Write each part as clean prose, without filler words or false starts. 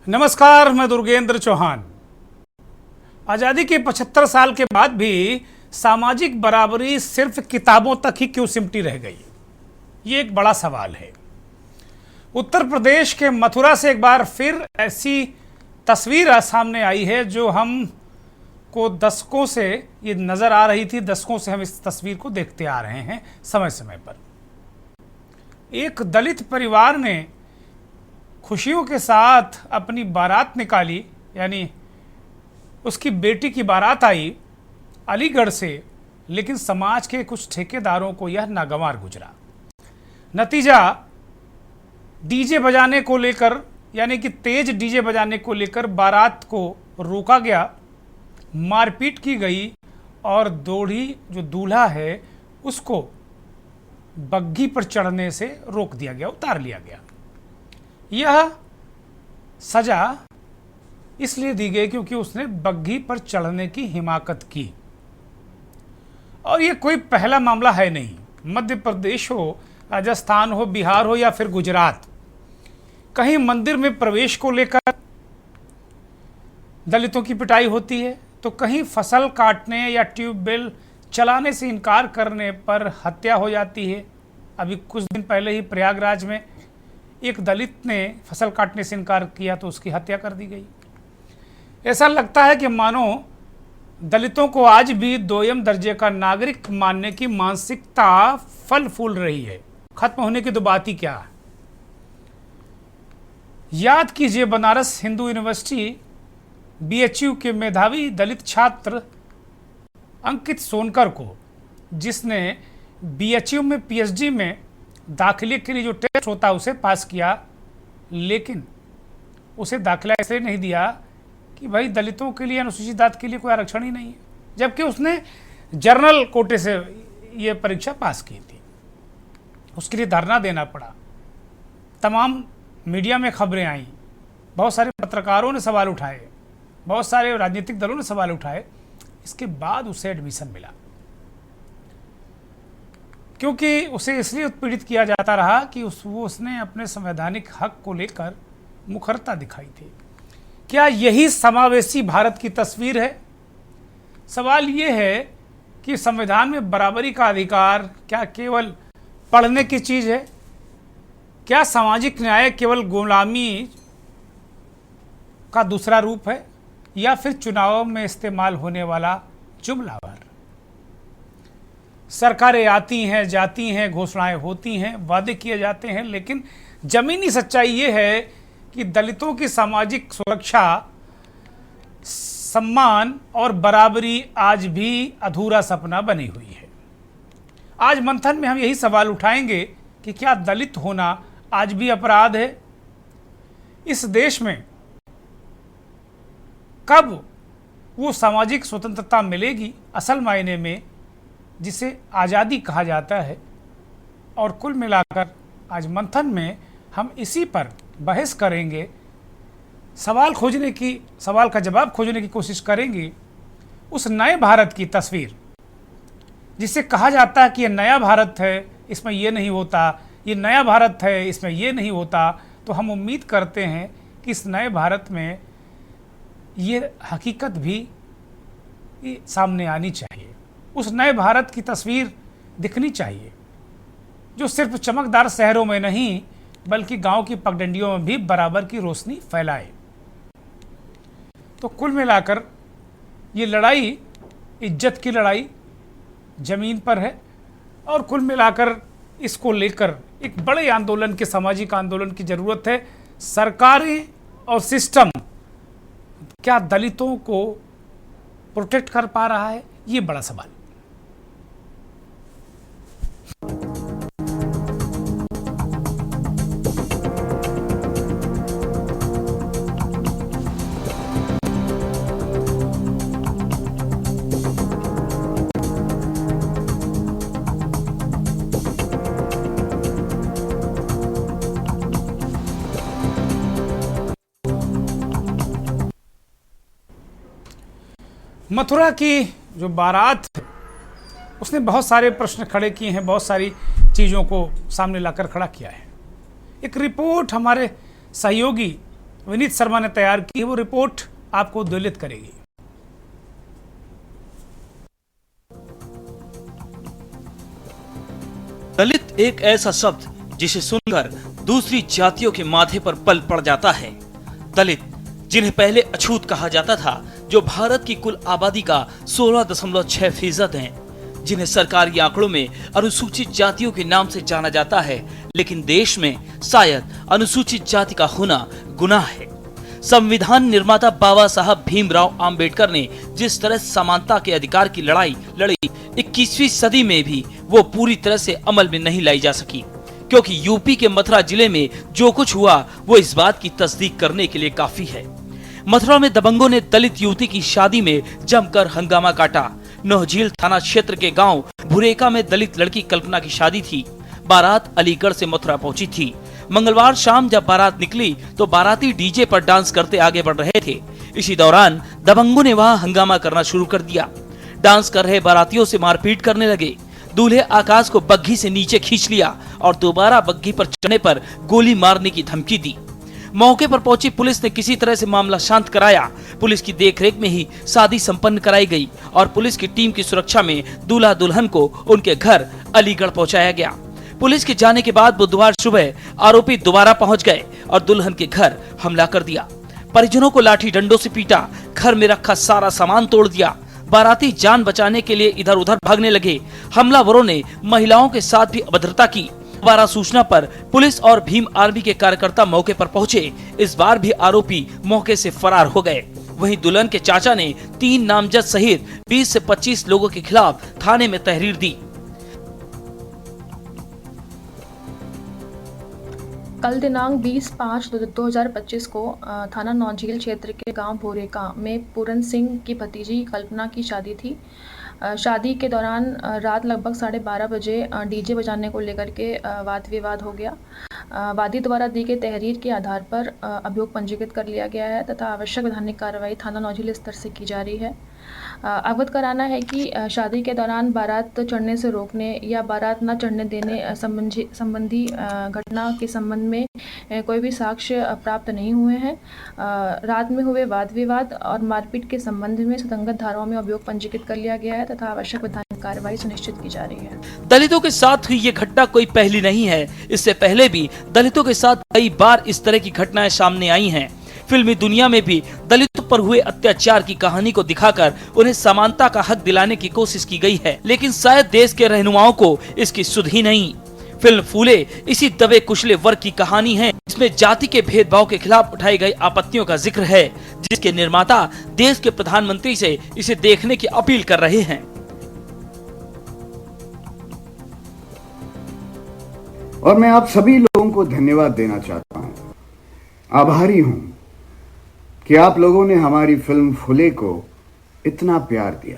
नमस्कार, मैं दुर्गेंद्र चौहान। आज़ादी के 75 साल के बाद भी सामाजिक बराबरी सिर्फ किताबों तक ही क्यों सिमटी रह गई, ये एक बड़ा सवाल है। उत्तर प्रदेश के मथुरा से एक बार फिर ऐसी तस्वीर सामने आई है जो हम को दशकों से ये नज़र आ रही थी। दशकों से हम इस तस्वीर को देखते आ रहे हैं। समय समय पर एक दलित परिवार ने खुशियों के साथ अपनी बारात निकाली, यानी उसकी बेटी की बारात आई अलीगढ़ से, लेकिन समाज के कुछ ठेकेदारों को यह नागवार गुजरा। नतीजा डीजे बजाने को लेकर, यानी कि तेज डीजे बजाने को लेकर बारात को रोका गया, मारपीट की गई और दोढ़ी जो दूल्हा है उसको बग्घी पर चढ़ने से रोक दिया गया, उतार लिया गया। यह सजा इसलिए दी गई क्योंकि उसने बग्घी पर चढ़ने की हिमाकत की। और यह कोई पहला मामला है नहीं। मध्य प्रदेश हो, राजस्थान हो, बिहार हो या फिर गुजरात, कहीं मंदिर में प्रवेश को लेकर दलितों की पिटाई होती है, तो कहीं फसल काटने या ट्यूबवेल चलाने से इनकार करने पर हत्या हो जाती है। अभी कुछ दिन पहले ही प्रयागराज में एक दलित ने फसल काटने से इनकार किया तो उसकी हत्या कर दी गई। ऐसा लगता है कि मानो दलितों को आज भी दोयम दर्जे का नागरिक मानने की मानसिकता फल फूल रही है। खत्म होने की तो बात ही क्या है। याद कीजिए बनारस हिंदू यूनिवर्सिटी BHU के मेधावी दलित छात्र अंकित सोनकर को, जिसने BHU में PhD में दाखिले के लिए जो टेस्ट होता है उसे पास किया, लेकिन उसे दाखिला इसलिए नहीं दिया कि भाई दलितों के लिए, अनुसूचित जाति के लिए कोई आरक्षण ही नहीं है, जबकि उसने जनरल कोटे से ये परीक्षा पास की थी। उसके लिए धरना देना पड़ा, तमाम मीडिया में खबरें आई, बहुत सारे पत्रकारों ने सवाल उठाए, बहुत सारे राजनीतिक दलों ने सवाल उठाए। इसके बाद उसे एडमिशन मिला, क्योंकि उसे इसलिए उत्पीड़ित किया जाता रहा कि उसने अपने संवैधानिक हक को लेकर मुखरता दिखाई थी। क्या यही समावेशी भारत की तस्वीर है? सवाल ये है कि संविधान में बराबरी का अधिकार क्या केवल पढ़ने की चीज़ है? क्या सामाजिक न्याय केवल गुलामी का दूसरा रूप है, या फिर चुनावों में इस्तेमाल होने वाला जुमलावर? सरकारें आती हैं, जाती हैं, घोषणाएं होती हैं, वादे किए जाते हैं, लेकिन जमीनी सच्चाई ये है कि दलितों की सामाजिक सुरक्षा, सम्मान और बराबरी आज भी अधूरा सपना बनी हुई है। आज मंथन में हम यही सवाल उठाएंगे कि क्या दलित होना आज भी अपराध है? इस देश में कब वो सामाजिक स्वतंत्रता मिलेगी असल मायने में, जिसे आज़ादी कहा जाता है? और कुल मिलाकर आज मंथन में हम इसी पर बहस करेंगे, सवाल का जवाब खोजने की कोशिश करेंगे। उस नए भारत की तस्वीर जिसे कहा जाता है कि ये नया भारत है, इसमें ये नहीं होता, ये नया भारत है, इसमें ये नहीं होता, तो हम उम्मीद करते हैं कि इस नए भारत में ये हकीकत भी सामने आनी चाहिए। उस नए भारत की तस्वीर दिखनी चाहिए जो सिर्फ चमकदार शहरों में नहीं बल्कि गांव की पगडंडियों में भी बराबर की रोशनी फैलाए। तो कुल मिलाकर ये लड़ाई इज्जत की लड़ाई जमीन पर है, और कुल मिलाकर इसको लेकर एक बड़े आंदोलन के, सामाजिक आंदोलन की ज़रूरत है। सरकारें और सिस्टम क्या दलितों को प्रोटेक्ट कर पा रहा है? ये बड़ा सवाल। मथुरा की जो बारात है उसने बहुत सारे प्रश्न खड़े किए हैं, बहुत सारी चीज़ों को सामने लाकर खड़ा किया है। एक रिपोर्ट हमारे सहयोगी विनीत शर्मा ने तैयार की है, वो रिपोर्ट आपको उद्वेलित करेगी। दलित एक ऐसा शब्द जिसे सुनकर दूसरी जातियों के माथे पर बल पड़ जाता है। दलित, जिन्हें पहले अछूत कहा जाता था, जो भारत की कुल आबादी का 16.6% हैं, जिन्हें सरकारी आंकड़ों में अनुसूचित जातियों के नाम से जाना जाता है, लेकिन देश में शायद अनुसूचित जाति का होना गुनाह है। संविधान निर्माता बाबा साहब भीमराव अंबेडकर ने जिस तरह समानता के अधिकार की लड़ाई लड़ी, 21वीं सदी में भी वो पूरी तरह से अमल में नहीं लाई जा सकी, क्योंकि यूपी के मथुरा जिले में जो कुछ हुआ वो इस बात की तस्दीक करने के लिए काफी है। मथुरा में दबंगों ने दलित युवती की शादी में जमकर हंगामा काटा। नौझील थाना क्षेत्र के गांव भुरेका में दलित लड़की कल्पना की शादी थी। बारात अलीगढ़ से मथुरा पहुंची थी। मंगलवार शाम जब बारात निकली तो बाराती डीजे पर डांस करते आगे बढ़ रहे थे। इसी दौरान दबंगों ने वहां हंगामा करना शुरू कर दिया। डांस कर रहे बारातियों से मारपीट करने लगे। दूल्हे आकाश को बग्घी से नीचे खींच लिया और दोबारा बग्घी पर चढ़ने पर गोली मारने की धमकी दी। मौके पर पहुंची पुलिस ने किसी तरह से मामला शांत कराया। पुलिस की देखरेख में ही शादी संपन्न कराई गई और पुलिस की टीम की सुरक्षा में दूल्हा दुल्हन को उनके घर अलीगढ़ पहुंचाया गया। पुलिस के जाने के बाद बुधवार सुबह आरोपी दोबारा पहुंच गए और दुल्हन के घर हमला कर दिया। परिजनों को लाठी डंडों से पीटा, घर में रखा सारा सामान तोड़ दिया। बाराती जान बचाने के लिए इधर उधर भागने लगे। हमलावरों ने महिलाओं के साथ भी अभद्रता की। दोबारा सूचना पर पुलिस और भीम आर्मी के कार्यकर्ता मौके पर पहुंचे। इस बार भी आरोपी मौके से फरार हो गए। वहीं दुल्हन के चाचा ने 3 नामजद सहित 20 से 25 लोगों के खिलाफ थाने में तहरीर दी। कल दिनांक 20/5/2025 को थाना नौझील क्षेत्र के गांव भोरेका में पूरन सिंह की भतीजी कल्पना की शादी थी। शादी के दौरान रात लगभग 12:30 बजे डीजे बजाने को लेकर के वाद विवाद हो गया। वादी द्वारा दी गई तहरीर के आधार पर अभियोग पंजीकृत कर लिया गया है तथा आवश्यक वैधानिक कार्रवाई थाना नौझील स्तर से की जा रही है। अवगत कराना है कि शादी के दौरान बारात चढ़ने से रोकने या बारात न चढ़ने देने संबंधी घटना के संबंध में कोई भी साक्ष्य प्राप्त नहीं हुए हैं। रात में हुए वाद विवाद और मारपीट के संबंध में संगत धाराओं में अभियोग पंजीकृत कर लिया गया है तथा आवश्यक वैधानिक कार्रवाई सुनिश्चित की जा रही है। दलितों के साथ हुई ये घटना कोई पहली नहीं है। इससे पहले भी दलितों के साथ कई बार इस तरह की घटनाएं सामने आई हैं। फिल्मी दुनिया में भी दलितों पर हुए अत्याचार की कहानी को दिखाकर उन्हें समानता का हक दिलाने की कोशिश की गई है, लेकिन शायद देश के रहनुमाओं को इसकी सुध ही नहीं। फिल्म फूले इसी दबे कुचले वर्ग की कहानी है, जिसमें जाति के भेदभाव के खिलाफ उठाई गई आपत्तियों का जिक्र है, जिसके निर्माता देश के प्रधानमंत्री से इसे देखने की अपील कर रहे हैं। और मैं आप सभी लोगों को धन्यवाद देना चाहता हूं, आभारी हूं कि आप लोगों ने हमारी फिल्म फूले को इतना प्यार दिया।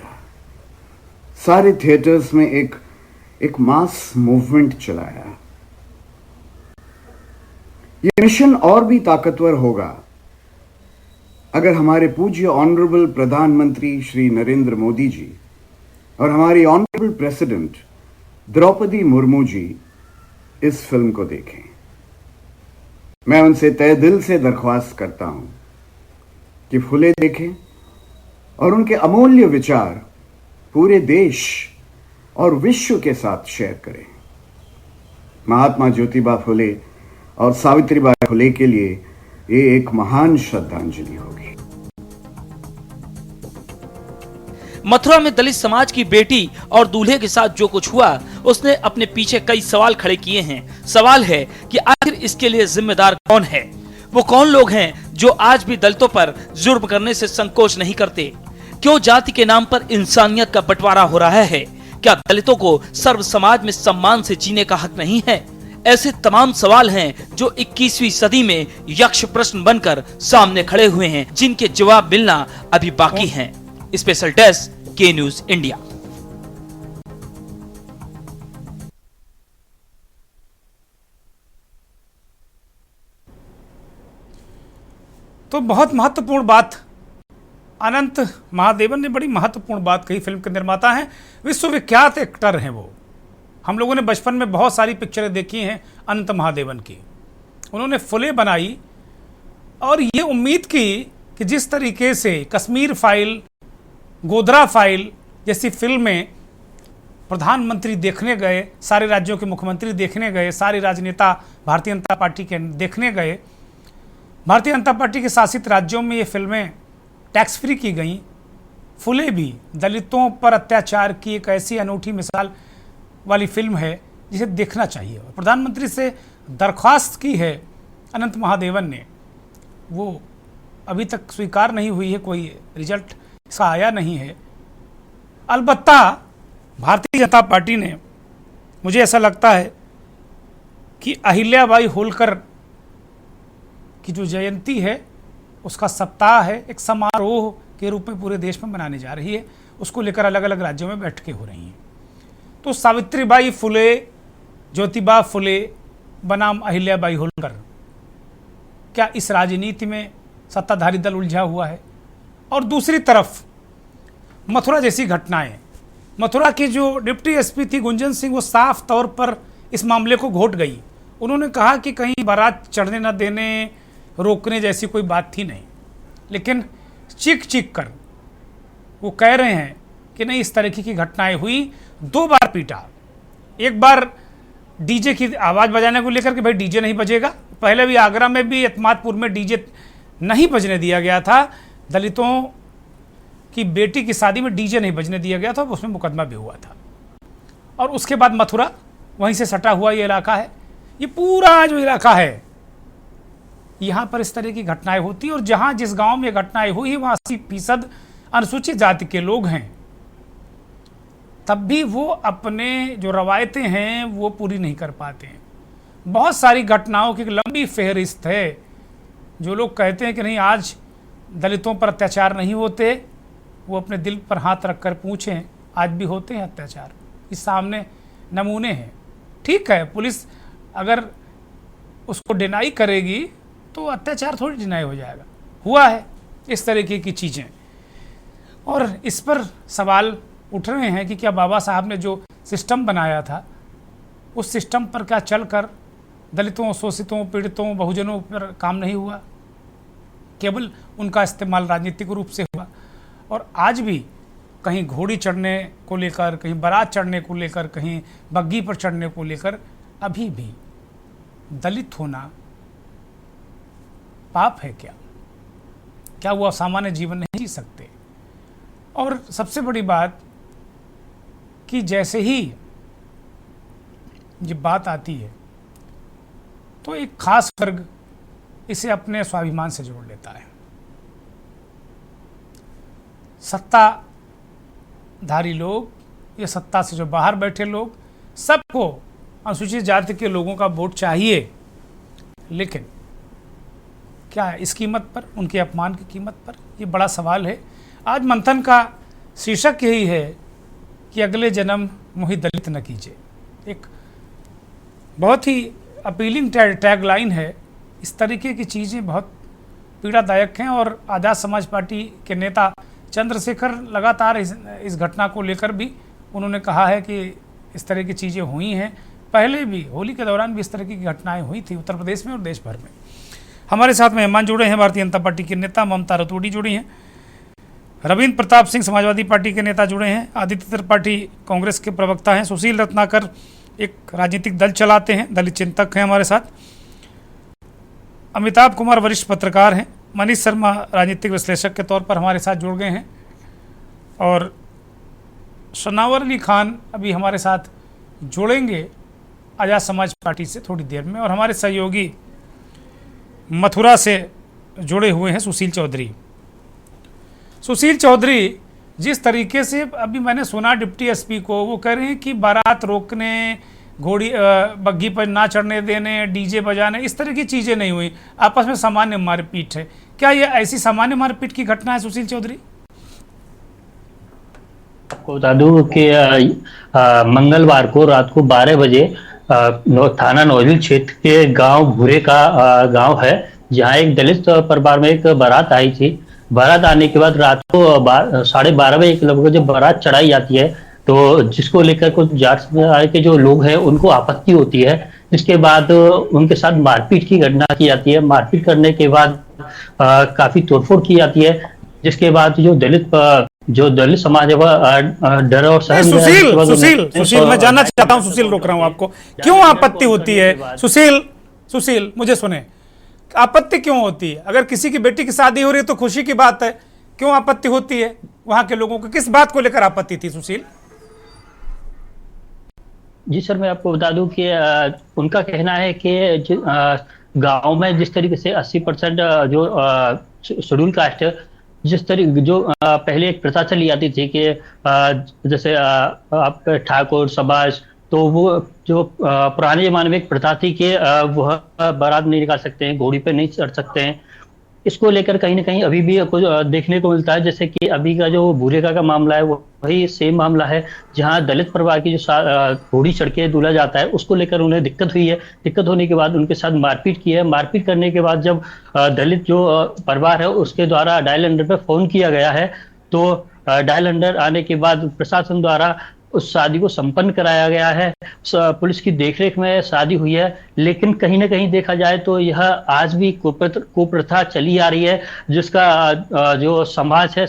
सारे थिएटर्स में एक मास मूवमेंट चलाया। ये मिशन और भी ताकतवर होगा अगर हमारे पूज्य ऑनरेबल प्रधानमंत्री श्री नरेंद्र मोदी जी और हमारी ऑनरेबल प्रेसिडेंट द्रौपदी मुर्मू जी इस फिल्म को देखें। मैं उनसे तहे दिल से दरख्वास्त करता हूं कि फूले देखें और उनके अमूल्य विचार पूरे देश और विश्व के साथ शेयर करें। महात्मा ज्योतिबा फूले और सावित्रीबाई फूले के लिए ये एक महान श्रद्धांजलि होगी। मथुरा में दलित समाज की बेटी और दूल्हे के साथ जो कुछ हुआ, उसने अपने पीछे कई सवाल खड़े किए हैं। सवाल है कि आखिर इसके लिए जिम्मेदार कौन है? वो कौन लोग हैं जो आज भी दलितों पर जुर्म करने से संकोच नहीं करते? क्यों जाति के नाम पर इंसानियत का बंटवारा हो रहा है? क्या दलितों को सर्व समाज में सम्मान से जीने का हक नहीं है? ऐसे तमाम सवाल हैं जो 21वीं सदी में यक्ष प्रश्न बनकर सामने खड़े हुए हैं, जिनके जवाब मिलना अभी बाकी हैं। स्पेशल डेस्क के न्यूज इंडिया। तो बहुत महत्वपूर्ण बात अनंत महादेवन ने बड़ी महत्वपूर्ण बात कही। फिल्म के निर्माता हैं, विश्वविख्यात एक्टर हैं वो। हम लोगों ने बचपन में बहुत सारी पिक्चरें देखी हैं अनंत महादेवन की। उन्होंने फूले बनाई और ये उम्मीद की कि जिस तरीके से कश्मीर फाइल, गोधरा फाइल जैसी फिल्में प्रधानमंत्री देखने गए, सारे राज्यों के मुख्यमंत्री देखने गए, सारे राजनेता भारतीय जनता पार्टी के देखने गए, भारतीय जनता पार्टी के शासित राज्यों में ये फिल्में टैक्स फ्री की गई। फुले भी दलितों पर अत्याचार की एक ऐसी अनूठी मिसाल वाली फिल्म है जिसे देखना चाहिए। और प्रधानमंत्री से दरख्वास्त की है अनंत महादेवन ने, वो अभी तक स्वीकार नहीं हुई है, कोई रिजल्ट इसका आया नहीं है। अलबत्ता भारतीय जनता पार्टी ने, मुझे ऐसा लगता है कि अहिल्याबाई होलकर की जो जयंती है उसका सप्ताह है, एक समारोह के रूप में पूरे देश में मनाने जा रही है। उसको लेकर अलग अलग राज्यों में बैठकें हो रही हैं। तो सावित्रीबाई फुले, ज्योतिबा फुले बनाम अहिल्याबाई होलकर, क्या इस राजनीति में सत्ताधारी दल उलझा हुआ है? और दूसरी तरफ मथुरा जैसी घटनाएं, मथुरा की जो डिप्टी एसपी थी गुंजन सिंह, वो साफ तौर पर इस मामले को घोट गई। उन्होंने कहा कि कहीं बारात चढ़ने न देने, रोकने जैसी कोई बात थी नहीं, लेकिन चीख चीख कर वो कह रहे हैं कि नहीं, इस तरीके की घटनाएं हुई। 2 बार पीटा, एक बार डीजे की आवाज़ बजाने को लेकर कि भाई डीजे नहीं बजेगा। पहले भी आगरा में भी एतमादपुर में डीजे नहीं बजने दिया गया था, दलितों की बेटी की शादी में डीजे नहीं बजने दिया गया था, उसमें मुकदमा भी हुआ था। और उसके बाद मथुरा, वहीं से सटा हुआ ये इलाका है, ये पूरा जो इलाका है यहाँ पर इस तरह की घटनाएं होती हैं। और जहाँ जिस गांव में घटनाएं हुई वहाँ 80% अनुसूचित जाति के लोग हैं, तब भी वो अपने जो रवायतें हैं वो पूरी नहीं कर पाते हैं। बहुत सारी घटनाओं की एक लंबी फहरिस्त है। जो लोग कहते हैं कि नहीं आज दलितों पर अत्याचार नहीं होते, वो अपने दिल पर हाथ रखकर पूछें, आज भी होते हैं अत्याचार। इस सामने नमूने हैं। ठीक है, पुलिस अगर उसको डिनाई करेगी तो अत्याचार थोड़ी डिनाई हो जाएगा, हुआ है इस तरीके की चीज़ें। और इस पर सवाल उठ रहे हैं कि क्या बाबा साहब ने जो सिस्टम बनाया था उस सिस्टम पर क्या चलकर दलितों, शोषितों, पीड़ितों, बहुजनों पर काम नहीं हुआ, केवल उनका इस्तेमाल राजनीतिक रूप से हुआ। और आज भी कहीं घोड़ी चढ़ने को लेकर, कहीं बारात चढ़ने को लेकर, कहीं बग्गी पर चढ़ने को लेकर अभी भी दलित होना पाप है क्या? क्या वो सामान्य जीवन नहीं जी सकते? और सबसे बड़ी बात कि जैसे ही ये बात आती है तो एक खास वर्ग इसे अपने स्वाभिमान से जोड़ लेता है। सत्ताधारी लोग या सत्ता से जो बाहर बैठे लोग, सबको अनुसूचित जाति के लोगों का वोट चाहिए, लेकिन क्या इस कीमत पर, उनके अपमान की कीमत पर? ये बड़ा सवाल है। आज मंथन का शीर्षक यही है कि अगले जन्म मोहि दलित न कीजिए। एक बहुत ही अपीलिंग टैगलाइन है। इस तरीके की चीज़ें बहुत पीड़ादायक हैं। और आज़ाद समाज पार्टी के नेता चंद्रशेखर लगातार इस घटना को लेकर भी उन्होंने कहा है कि इस तरह की चीज़ें हुई हैं। पहले भी होली के दौरान भी इस तरह की घटनाएं हुई थी उत्तर प्रदेश में और देश भर में। हमारे साथ मेहमान जुड़े हैं, भारतीय जनता पार्टी के नेता ममता रतूड़ी जुड़ी हैं, रविंद्र प्रताप सिंह समाजवादी पार्टी के नेता जुड़े हैं, आदित्य त्रिपाठी कांग्रेस के प्रवक्ता हैं, सुशील रत्नाकर एक राजनीतिक दल चलाते हैं, दलित चिंतक हैं हमारे साथ, अमिताभ कुमार वरिष्ठ पत्रकार हैं, मनीष शर्मा राजनीतिक विश्लेषक के तौर पर हमारे साथ जुड़ गए हैं, और शनावर अली खान अभी हमारे साथ जुड़ेंगे आज़ाद समाज पार्टी से थोड़ी देर में, और हमारे सहयोगी मथुरा से जुड़े हुए हैं सुशील चौधरी। सुशील चौधरी, जिस तरीके से अभी मैंने सुना डिप्टी एसपी को, वो कह रहे हैं कि बारात रोकने, घोड़ी बग्गी पर ना चढ़ने देने, डीजे बजाने, इस तरह की चीज़ें नहीं हुई, आपस में सामान्य मारपीट है। क्या ये ऐसी सामान्य मारपीट की घटना है सुशील चौधरी? आपको बता दूं कि मंगलवार को रात को 12 बजे थाना नौजील क्षेत्र के गांव भूरे का गांव है, जहां एक दलित परिवार में एक बारात आई थी। बारात आने के बाद रात को 12:30 बजे के लगभग जब बारात चढ़ाई जाती है, तो जिसको लेकर कुछ जाट समुदाय के जो लोग हैं उनको आपत्ति होती है। इसके बाद उनके साथ मारपीट की घटना की जाती है। मारपीट करने के बाद काफी तोड़फोड़ की जाती है, जिसके बाद जो दलित समाज है वह डर और सहम गया। सुशील जिसके बाद सुशील उन्हें- सुशील मैं जानना चाहता हूं, सुशील रोक रहा हूं आपको, क्यों आपत्ति होती है? सुशील सुशील मुझे सुने, आपत्ति क्यों होती है? अगर किसी की बेटी की शादी हो रही है तो खुशी की बात है, क्यों आपत्ति होती है? वहां के लोगों को किस बात को लेकर आपत्ति थी सुशील? जी सर, मैं आपको बता दूं कि उनका कहना है कि गांव में जिस तरीके से 80% जो शेड्यूल कास्ट है, जिस तरीके जो पहले एक प्रथा चली आती थी कि जैसे आप ठाकुर समाज, तो वो जो पुराने जमाने में एक प्रथा थी कि वह बारात नहीं निकाल सकते हैं, घोड़ी पे नहीं चढ़ सकते हैं। इसको लेकर कहीं ना कहीं अभी भी कुछ देखने को मिलता है, जैसे कि अभी का जो भूरेका का मामला है वो वही सेम मामला है, जहां दलित परिवार की जो घोड़ी चढ़ के दूल्हा जाता है उसको लेकर उन्हें दिक्कत हुई है। दिक्कत होने के बाद उनके साथ मारपीट की है। मारपीट करने के बाद जब दलित जो परिवार है उसके द्वारा डायल अंडर पे फोन किया गया है, तो डायल अंडर आने के बाद प्रशासन द्वारा उस शादी को संपन्न कराया गया है। पुलिस की देखरेख में शादी हुई है, लेकिन कहीं ना कहीं देखा जाए तो यह आज भी कुप्रथा चली आ रही है, जिसका जो समाज है,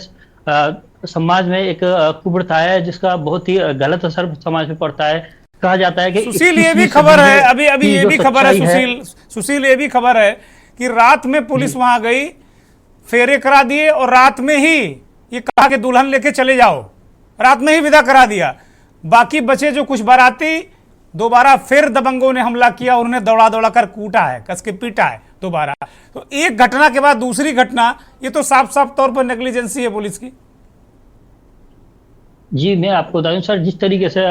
समाज में एक कुप्रथा है जिसका बहुत ही गलत असर समाज में पड़ता है। कहा जाता है कि सुशील ये भी खबर है, अभी अभी ये भी खबर है सुशील ये भी खबर है कि रात में पुलिस वहां गई, फेरे करा दिए और रात में ही ये कहा कि दुल्हन लेके चले जाओ, रात में ही विदा करा दिया। बाकी बचे जो कुछ बाराती, दोबारा फिर दबंगों ने हमला किया, उन्होंने दौड़ा दौड़ा कर कूटा है, कस के पीटा है दोबारा। तो एक घटना के बाद दूसरी घटना, ये तो साफ साफ तौर पर नेग्लिजेंसी है पुलिस की। जी, मैं आपको बता दूं सर, जिस तरीके से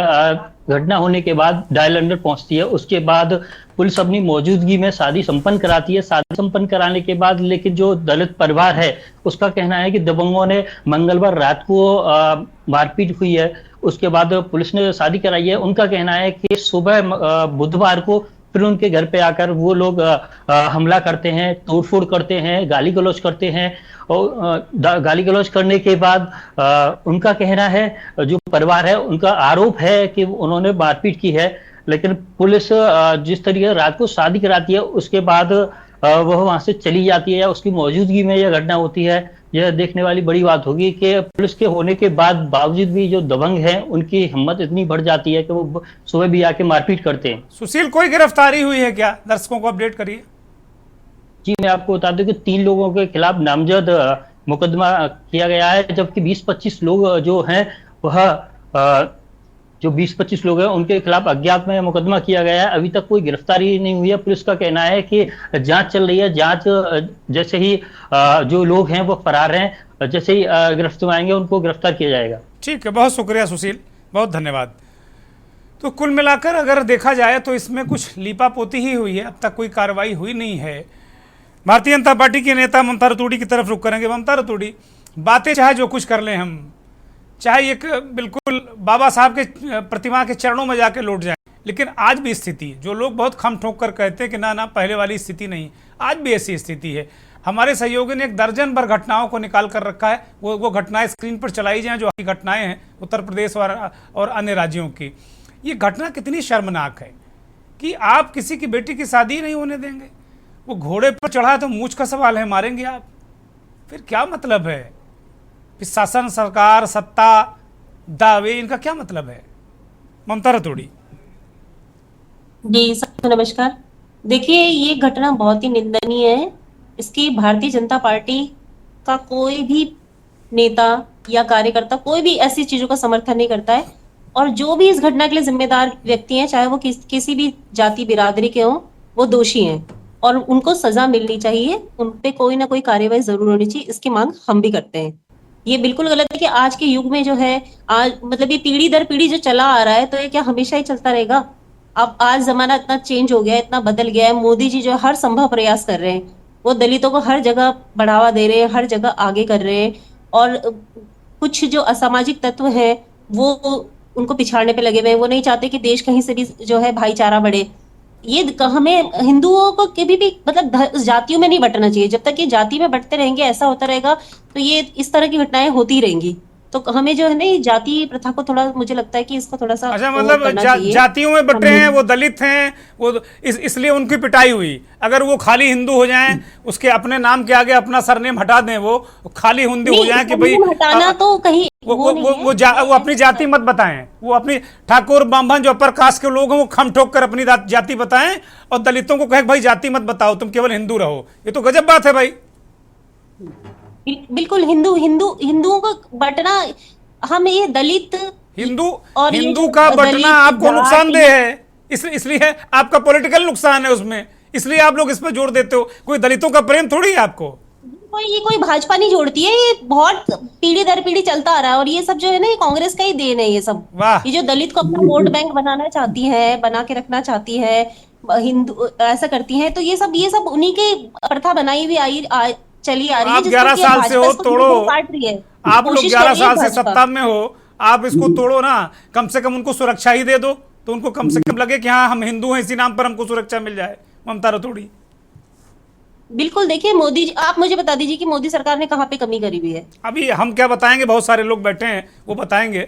घटना होने के बाद डायल अंडर पहुंचती है, उसके बाद पुलिस अपनी मौजूदगी में शादी संपन्न कराती है। शादी संपन्न कराने के बाद लेकिन जो दलित परिवार है उसका कहना है कि दबंगों ने मंगलवार रात को मारपीट हुई है, उसके बाद पुलिस ने शादी कराई है। उनका कहना है कि सुबह बुधवार को फिर उनके घर पे आकर वो लोग हमला करते हैं, तोड़फोड़ करते हैं, गाली गलौज करते हैं। और गाली गलौज करने के बाद उनका कहना है, जो परिवार है उनका आरोप है कि उन्होंने मारपीट की है। लेकिन पुलिस जिस तरीके से रात को शादी कराती है उसके बाद वह वहां से चली जाती है, या उसकी मौजूदगी में यह घटना होती है। यह देखने वाली बड़ी बात होगी कि पुलिस के होने के बाद बावजूद भी जो दबंग हैं उनकी हिम्मत इतनी बढ़ जाती है कि वो सुबह भी आके मारपीट करते हैं। सुशील कोई गिरफ्तारी हुई है क्या? दर्शकों को अपडेट करिए। जी, मैं आपको बता दूं कि 3 लोगों के खिलाफ नामजद मुकदमा किया गया है, जबकि 20-25 लोग जो हैं वह जो 20-25 लोग हैं उनके खिलाफ अज्ञात में मुकदमा किया गया है। अभी तक कोई गिरफ्तारी नहीं हुई है। पुलिस का कहना है कि जांच चल रही है। जांच जैसे ही जो लोग हैं वो फरार हैं, जैसे ही गिरफ्तार आएंगे उनको गिरफ्तार किया जाएगा। ठीक है, बहुत शुक्रिया सुशील, बहुत धन्यवाद। तो कुल मिलाकर अगर देखा जाए तो इसमें कुछ लीपापोती ही हुई है, अब तक कोई कार्रवाई हुई नहीं है। भारतीय जनता पार्टी के नेता ममता रतूड़ी की तरफ रुख करेंगे। ममता रतूड़ी, बातें चाहे जो कुछ कर लें हम, चाहे एक बिल्कुल बाबा साहब के प्रतिमा के चरणों में जाके लौट जाएं, लेकिन आज भी स्थिति, जो लोग बहुत खम ठोक कर कहते हैं कि ना पहले वाली स्थिति नहीं, आज भी ऐसी स्थिति है। हमारे सहयोगी ने एक दर्जन भर घटनाओं को निकाल कर रखा है, वो घटनाएं स्क्रीन पर चलाई जाएं जो घटनाएं हैं उत्तर प्रदेश और अन्य राज्यों की। ये घटना कितनी शर्मनाक है कि आप किसी की बेटी की शादी नहीं होने देंगे। वो घोड़े पर चढ़ा तो मूंछ का सवाल है, मारेंगे आप, फिर क्या मतलब है? फिर शासन, सरकार, सत्ता, दावे, इनका क्या मतलब है? ममता रतूड़ी जी, सबको नमस्कार। देखिए, ये घटना बहुत ही निंदनीय है। इसकी भारतीय जनता पार्टी का कोई भी नेता या कार्यकर्ता कोई भी ऐसी चीजों का समर्थन नहीं करता है, और जो भी इस घटना के लिए जिम्मेदार व्यक्ति हैं, चाहे वो किसी भी जाति बिरादरी के हों, वो दोषी हैं और उनको सजा मिलनी चाहिए। उन पे कोई ना कोई कार्यवाही जरूर होनी चाहिए, इसकी मांग हम भी करते हैं। ये बिल्कुल गलत है कि आज के युग में जो है, आज मतलब ये पीढ़ी दर पीढ़ी जो चला आ रहा है, तो ये क्या हमेशा ही चलता रहेगा? अब आज जमाना इतना चेंज हो गया है, इतना बदल गया है। मोदी जी जो हर संभव प्रयास कर रहे हैं, वो दलितों को हर जगह बढ़ावा दे रहे हैं, हर जगह आगे कर रहे हैं, और कुछ जो असामाजिक तत्व है वो उनको पिछाड़ने पे लगे हुए हैं। वो नहीं चाहते कि देश कहीं से भी जो है भाईचारा बढ़े। ये हमें हिंदुओं को कभी भी मतलब जातियों में नहीं बंटना चाहिए। जब तक ये जाति में बंटते रहेंगे, ऐसा होता रहेगा, तो ये इस तरह की घटनाएं होती रहेंगी। तो हमें जो है ना ये जाति प्रथा को थोड़ा, मुझे लगता है कि इसको थोड़ा सा अच्छा, वो मतलब करना चाहिए। जातियों में बटे हैं, वो दलित हैं, वो इसलिए उनकी पिटाई हुई। अगर वो खाली हिंदू हो जाएं, उसके अपने नाम के आगे अपना सरनेम हटा दें, वो खाली हिंदू हो जाएं कि भाई हटाना तो कहीं वो अपनी जाति मत बताएं, वो अपनी ठाकुर ब्राह्मण जो अपर कास्ट के लोग हैं वो खम ठोक कर अपनी जाति बताएं, और दलितों को कहे भाई जाति मत बताओ, तुम केवल हिंदू रहो। ये तो गजब बात है भाई। बिल्कुल हिंदुओं को बंटना, हम ये दलित हिंदू का बंटना आपको नुकसानदेह है, इसलिए आपका पॉलिटिकल नुकसान है उसमें, इसलिए आप लोग इस पर जोर देते हो। कोई दलितों का प्रेम थोड़ी है आपको। ये कोई भाजपा नहीं जोड़ती है, ये बहुत पीढ़ी दर पीढ़ी चलता आ रहा है, और ये सब जो है ना ये कांग्रेस का ही देन है। ये सब ये जो दलित को अपना वोट बैंक बनाना चाहती है, बना के रखना चाहती है, हिंदू ऐसा करती है, तो ये सब उन्हीं के प्रथा बनाई हुई चली आ रही है। आप 11 साल से हो, तोड़ो। आप लोग 11 साल से सत्ता में हो, आप इसको तोड़ो ना, कम से कम उनको सुरक्षा ही दे दो, तो उनको कम से कम लगे कि हाँ हम हिंदू हैं, इसी नाम पर हमको सुरक्षा मिल जाए। ममता रतोड़ी, बिल्कुल। देखिए मोदी जी, आप मुझे बता दीजिए कि मोदी सरकार ने कहाँ पे कमी करी हुई है। अभी हम क्या बताएंगे, बहुत सारे लोग बैठे हैं वो बताएंगे।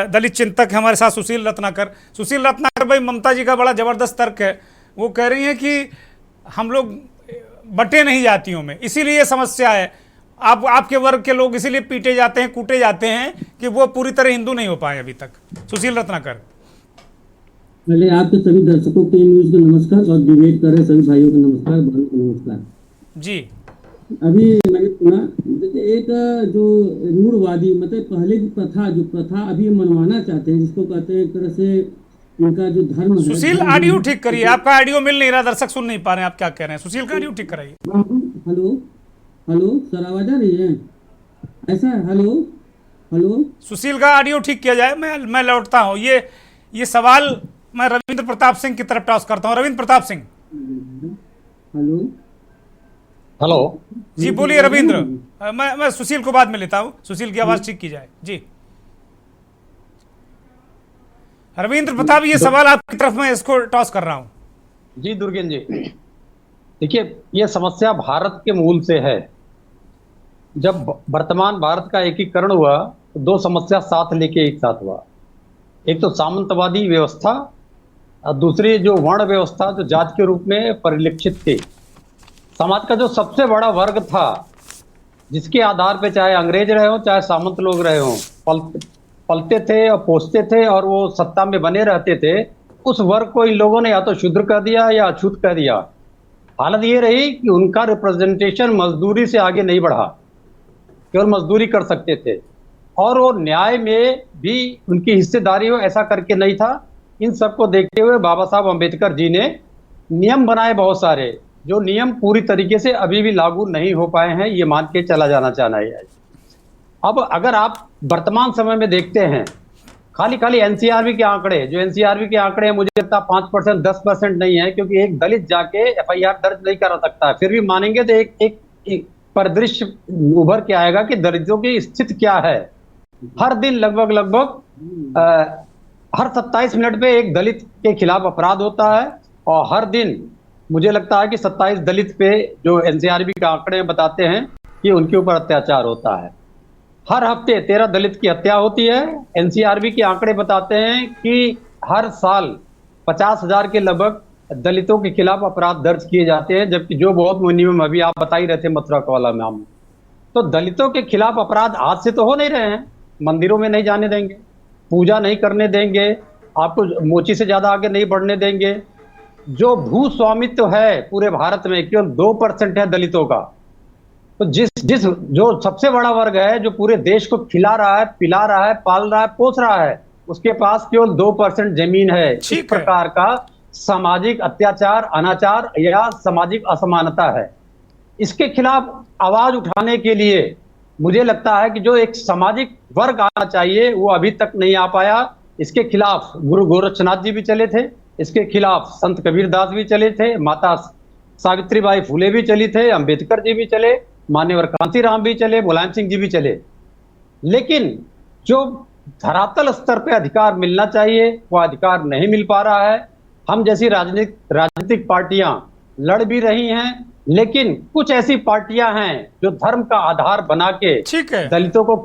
दलित चिंतक है हमारे साथ सुशील रत्नाकर भाई, ममता जी का बड़ा जबरदस्त तर्क है। वो कह रही है कि हम लोग बटे नहीं जातियों में, इसीलिए समस्या है। आपके वर्ग के लोग इसीलिए पीटे जाते हैं, कूटे जाते हैं कि वो पूरी तरह हिंदू नहीं हो पाए अभी तक। सुशील रत्नाकर, पहले आपके सभी दर्शकों के न्यूज को नमस्कार, और डिबेट कर रहे सभी भाइयों को नमस्कार, नमस्कार जी। अभी मैंने सुना एक जो रूढ़वादी, मतलब पहले की प्रथा अभी मनवाना चाहते हैं, जिसको कहते हैं एक तरह से इनका जो धर्म है। सुशील ऑडियो ठीक करिए, आपका ऑडियो मिल नहीं रहा, दर्शक सुन नहीं पा रहे हैं आप क्या कह रहे हैं। सुशील का ऑडियो ठीक कराइए। हेलो सर, आवाज आ रही है? ऐसा है? हेलो सुशील का ऑडियो ठीक किया जाए। मैं लौटता हूँ। ये सवाल मैं रविंद्र प्रताप सिंह की तरफ टॉस करता हूँ। रविंद्र प्रताप सिंह, हेलो जी बोलिए रविंद्र। मैं सुशील को बाद में लेता हूँ, सुशील की आवाज ठीक की जाए जी। रविंद्र प्रताप, ये सवाल आपकी तरफ मैं इसको टॉस कर रहा हूँ। जी दुर्गेन जी, देखिए ये समस्या भारत के मूल से है। जब वर्तमान भारत का एकीकरण हुआ तो दो समस्या साथ लेके एक साथ हुआ। एक तो सामंतवादी व्यवस्था और दूसरी जो वर्ण व्यवस्था, जो जाति के रूप में परिलक्षित थी। समाज का जो सबसे बड़ा वर्ग था, जिसके आधार पे चाहे अंग्रेज रहे हो चाहे सामंत लोग रहे हो, पलते थे और पोसते थे और वो सत्ता में बने रहते थे, उस वर्ग को इन लोगों ने या तो शूद्र कर दिया या अछूत कर दिया। हालत ये रही कि उनका रिप्रेजेंटेशन मजदूरी से आगे नहीं बढ़ा, केवल मजदूरी कर सकते थे, और वो न्याय में भी उनकी हिस्सेदारी हो ऐसा करके नहीं था। इन सबको देखते हुए बाबा साहब अम्बेडकर जी ने नियम बनाए बहुत सारे, जो नियम पूरी तरीके से अभी भी लागू नहीं हो पाए हैं, ये मान के चला जाना चाहना है। अब अगर आप वर्तमान समय में देखते हैं, खाली एनसीआरबी के आंकड़े, जो एनसीआरबी के आंकड़े हैं, मुझे लगता है 5% 10% नहीं है, क्योंकि एक दलित जाके एफआईआर दर्ज नहीं करा सकता है। फिर भी मानेंगे तो एक परिदृश्य उभर के आएगा कि दलितों की स्थिति क्या है। हर दिन लगभग हर 27 मिनट पे एक दलित के खिलाफ अपराध होता है, और हर दिन मुझे लगता है कि 27 दलित पे, जो एनसीआरबी के आंकड़े बताते हैं, कि उनके ऊपर अत्याचार होता है। हर हफ्ते 13 दलित की हत्या होती है। एनसीआरबी के आंकड़े बताते हैं कि हर साल 50,000 के लगभग दलितों के खिलाफ अपराध दर्ज किए जाते हैं, जबकि जो बहुत मिनिमम अभी आप बता ही रहे थे मथुरा का वाला मामला। तो दलितों के खिलाफ अपराध आज से तो हो नहीं रहे हैं। मंदिरों में नहीं जाने देंगे, पूजा नहीं करने देंगे, आपको मोची से ज्यादा आगे नहीं बढ़ने देंगे। जो भू स्वामित्व है पूरे भारत में केवल 2% है दलितों का। तो जिस जो सबसे बड़ा वर्ग है, जो पूरे देश को खिला रहा है, पिला रहा है, पाल रहा है, पोस रहा है, उसके पास केवल 2% जमीन है। इस प्रकार का सामाजिक अत्याचार, अनाचार या सामाजिक असमानता है। इसके खिलाफ आवाज उठाने के लिए मुझे लगता है कि जो एक सामाजिक वर्ग आना चाहिए, वो अभी तक नहीं आ पाया। इसके खिलाफ गुरु गोरक्षनाथ जी भी चले थे, इसके खिलाफ संत कबीरदास भी चले थे, माता सावित्रीबाई फुले भी चली थे, अंबेडकर जी भी चले, मान्यवर कांतीराम भी चले, मुलायम सिंह जी भी चले। लेकिन जो धरातल स्तर पे अधिकार मिलना चाहिए, वो अधिकार नहीं मिल पा रहा है। हम जैसी राजनीतिक पार्टियां लड़ भी रही हैं, लेकिन कुछ ऐसी पार्टियां हैं जो धर्म का आधार बना के दलितों को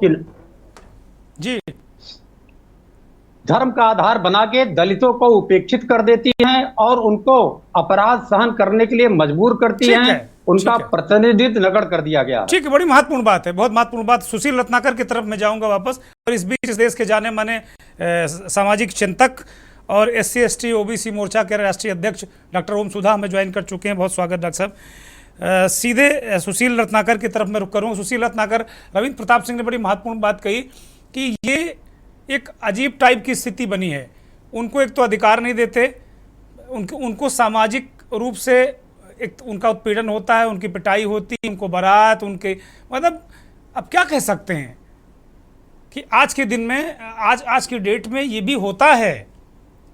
धर्म का आधार बना के दलितों को उपेक्षित कर देती हैं और उनको अपराध सहन करने के लिए मजबूर करती ठीक हैं। है, उनका ठीक है। प्रतिनिधित्व नगण्य कर दिया गया है। ठीक है, बड़ी महत्वपूर्ण बात है, बहुत महत्वपूर्ण बात। सुशील रत्नाकर की तरफ मैं जाऊंगा वापस। और इस बीच इस देश के जाने माने सामाजिक चिंतक और SC ST OBC मोर्चा के राष्ट्रीय अध्यक्ष डॉक्टर ओम सुधा हमें ज्वाइन कर चुके हैं। बहुत स्वागत डॉक्टर साहब। सीधे सुशील रत्नाकर की तरफ मैं रुक करूँ। सुशील रत्नाकर, रविंद्र प्रताप सिंह ने बड़ी महत्वपूर्ण बात कही कि ये एक अजीब टाइप की स्थिति बनी है। उनको एक तो अधिकार नहीं देते, उनको सामाजिक रूप से एक उनका उत्पीड़न होता है, उनकी पिटाई होती है, उनको बारात, उनके मतलब अब क्या कह सकते हैं कि आज के दिन में, आज की डेट में ये भी होता है।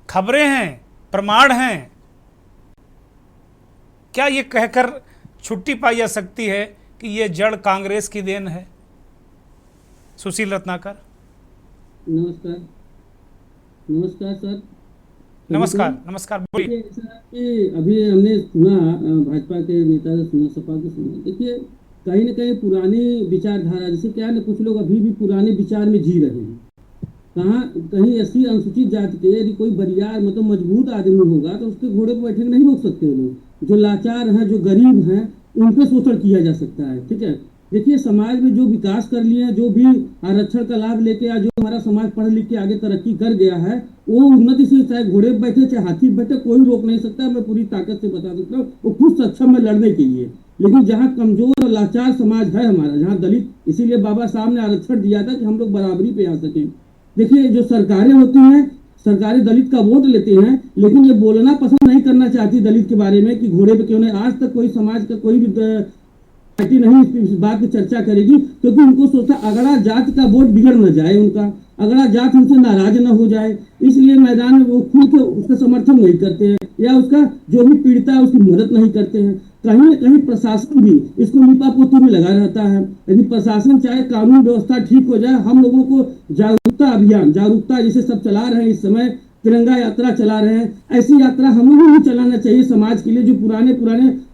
खबरें हैं, प्रमाण हैं। क्या ये कहकर छुट्टी पाई जा सकती है कि ये जड़ कांग्रेस की देन है? सुशील रत्नाकर। नमस्कार। नमस्कार सर। नमस्कार, नमस्कार, बोलिए। देखिए, ऐसा है कि अभी हमने सुना, भाजपा के नेता से सुना, सपा के सुना। देखिए, कहीं ना कहीं पुरानी विचारधारा, जैसे क्या है ना, कुछ लोग अभी भी पुराने विचार में जी रहे हैं। कहीं ऐसी अनुसूचित जाति के यदि कोई बरियार मतलब मजबूत आदमी होगा तो उसके घोड़े पर बैठे नहीं रोक सकते लोग। जो लाचार हैं, जो गरीब हैं, उन पे शोषण किया जा सकता है। ठीक है, देखिए, समाज में जो विकास कर लिए हैं, जो भी आरक्षण का लाभ लेके या जो हमारा समाज पढ़ लिख के आगे तरक्की कर गया है, वो उन्नति से चाहे घोड़े पर बैठे चाहे हाथी पर बैठे कोई रोक नहीं सकता। मैं पूरी ताकत से बता सकता हूँ, वो खुद सक्षम है लड़ने के लिए। लेकिन जहाँ कमजोर और लाचार समाज है हमारा, जहाँ दलित, इसीलिए बाबा साहब ने आरक्षण दिया था कि हम लोग बराबरी पे आ सकें। देखिए, जो सरकारें होती हैं, सरकारें दलित का वोट लेते हैं, लेकिन ये बोलना पसंद नहीं करना चाहती दलित के बारे में कि घोड़े पे क्यों नहीं। आज तक कोई समाज का कोई भी पार्टी नहीं इस बात की चर्चा करेगी, क्योंकि उनको सोचता अगड़ा जात का वोट बिगड़ न जाए, उनका अगड़ा जात हमसे नाराज न हो जाए, इसलिए मैदान में वो खुद के उसका समर्थन नहीं करते हैं या उसका जो भी पीड़िता है उसकी मदद नहीं करते हैं। कहीं न कहीं प्रशासन भी इसको लीपापोती में लगा रहता है। यदि प्रशासन चाहे कानून व्यवस्था ठीक हो जाए, हम लोगों को जागरूकता अभियान, जागरूकता जैसे सब चला रहे हैं, इस समय तिरंगा यात्रा चला रहे हैं, ऐसी यात्रा हम लोगों को चलाना चाहिए समाज के लिए। जो पुराने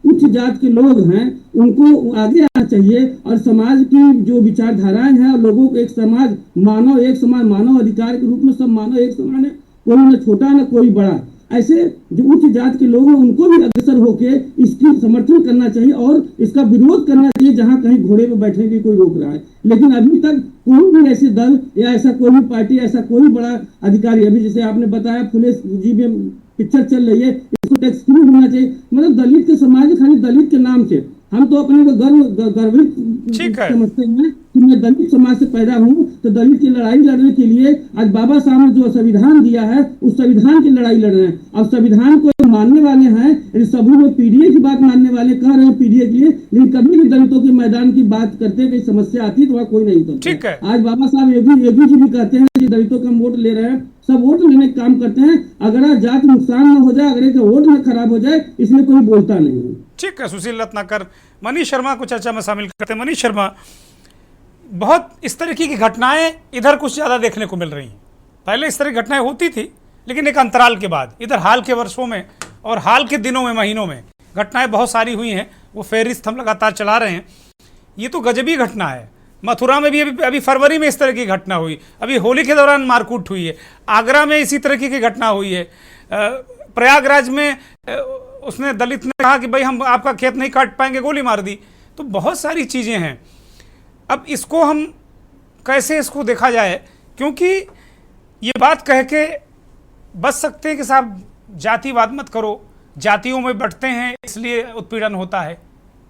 उच्च जात के लोग हैं उनको आगे आना चाहिए और समाज की जो विचारधाराएं हैं और लोगों को एक समाज मानव, एक समान मानव अधिकार के रूप में सब मानव एक समान है, कोई न छोटा न कोई बड़ा। ऐसे जो उच्च जात के लोग हैं उनको भी अग्रसर होके इसकी समर्थन करना चाहिए और इसका विरोध करना चाहिए जहां कहीं घोड़े पे बैठने की कोई रोक रहा है। लेकिन अभी तक कोई भी ऐसे दल या ऐसा कोई भी पार्टी, ऐसा कोई बड़ा अधिकारी, अभी जैसे आपने बताया फुले जी में पिक्चर चल रही है, इसको टैक्स फ्री होना चाहिए। मतलब दलित के समाज, खाली दलित के नाम से हम तो अपने को गर्वित समझते हैं कि मैं दलित समाज से पैदा हूँ, तो दलित की लड़ाई लड़ने के लिए आज बाबा साहब ने जो संविधान दिया है उस संविधान की लड़ाई लड़ रहे हैं। और संविधान को मानने वाले हैं, सभी लोग पीडीए की बात मानने वाले कह रहे हैं पीडीए के लिए, लेकिन कभी भी दलितों के मैदान की बात करते हैं, कोई समस्या आती है तो वहाँ कोई नहीं करता। आज बाबा साहब योगी जी भी कहते हैं कि दलितों का वोट ले रहे हैं, सब वोट लेने का काम करते हैं। अगर जात नुकसान न हो जाए, अगर वोट न खराब हो जाए, इसलिए कोई बोलता नहीं है। ठीक है, सुशील रत्नाकर। मनीष शर्मा को चर्चा में शामिल करते हैं। मनीष शर्मा, बहुत इस तरह की घटनाएं इधर कुछ ज़्यादा देखने को मिल रही हैं। पहले इस तरह की घटनाएं होती थी, लेकिन एक अंतराल के बाद इधर हाल के वर्षों में और हाल के दिनों में, महीनों में घटनाएं बहुत सारी हुई हैं। वो फेहरिस्त हम लगातार चला रहे हैं। ये तो गजबी घटना है। मथुरा में भी अभी फरवरी में इस तरह की घटना हुई, अभी होली के दौरान मारकूट हुई है, आगरा में इसी तरह की घटना हुई है, प्रयागराज में उसने दलित ने कहा कि भाई हम आपका खेत नहीं काट पाएंगे, गोली मार दी। तो बहुत सारी चीज़ें हैं। अब इसको हम कैसे इसको देखा जाए, क्योंकि ये बात कह के बच सकते हैं कि साहब जातिवाद मत करो, जातियों में बंटते हैं इसलिए उत्पीड़न होता है।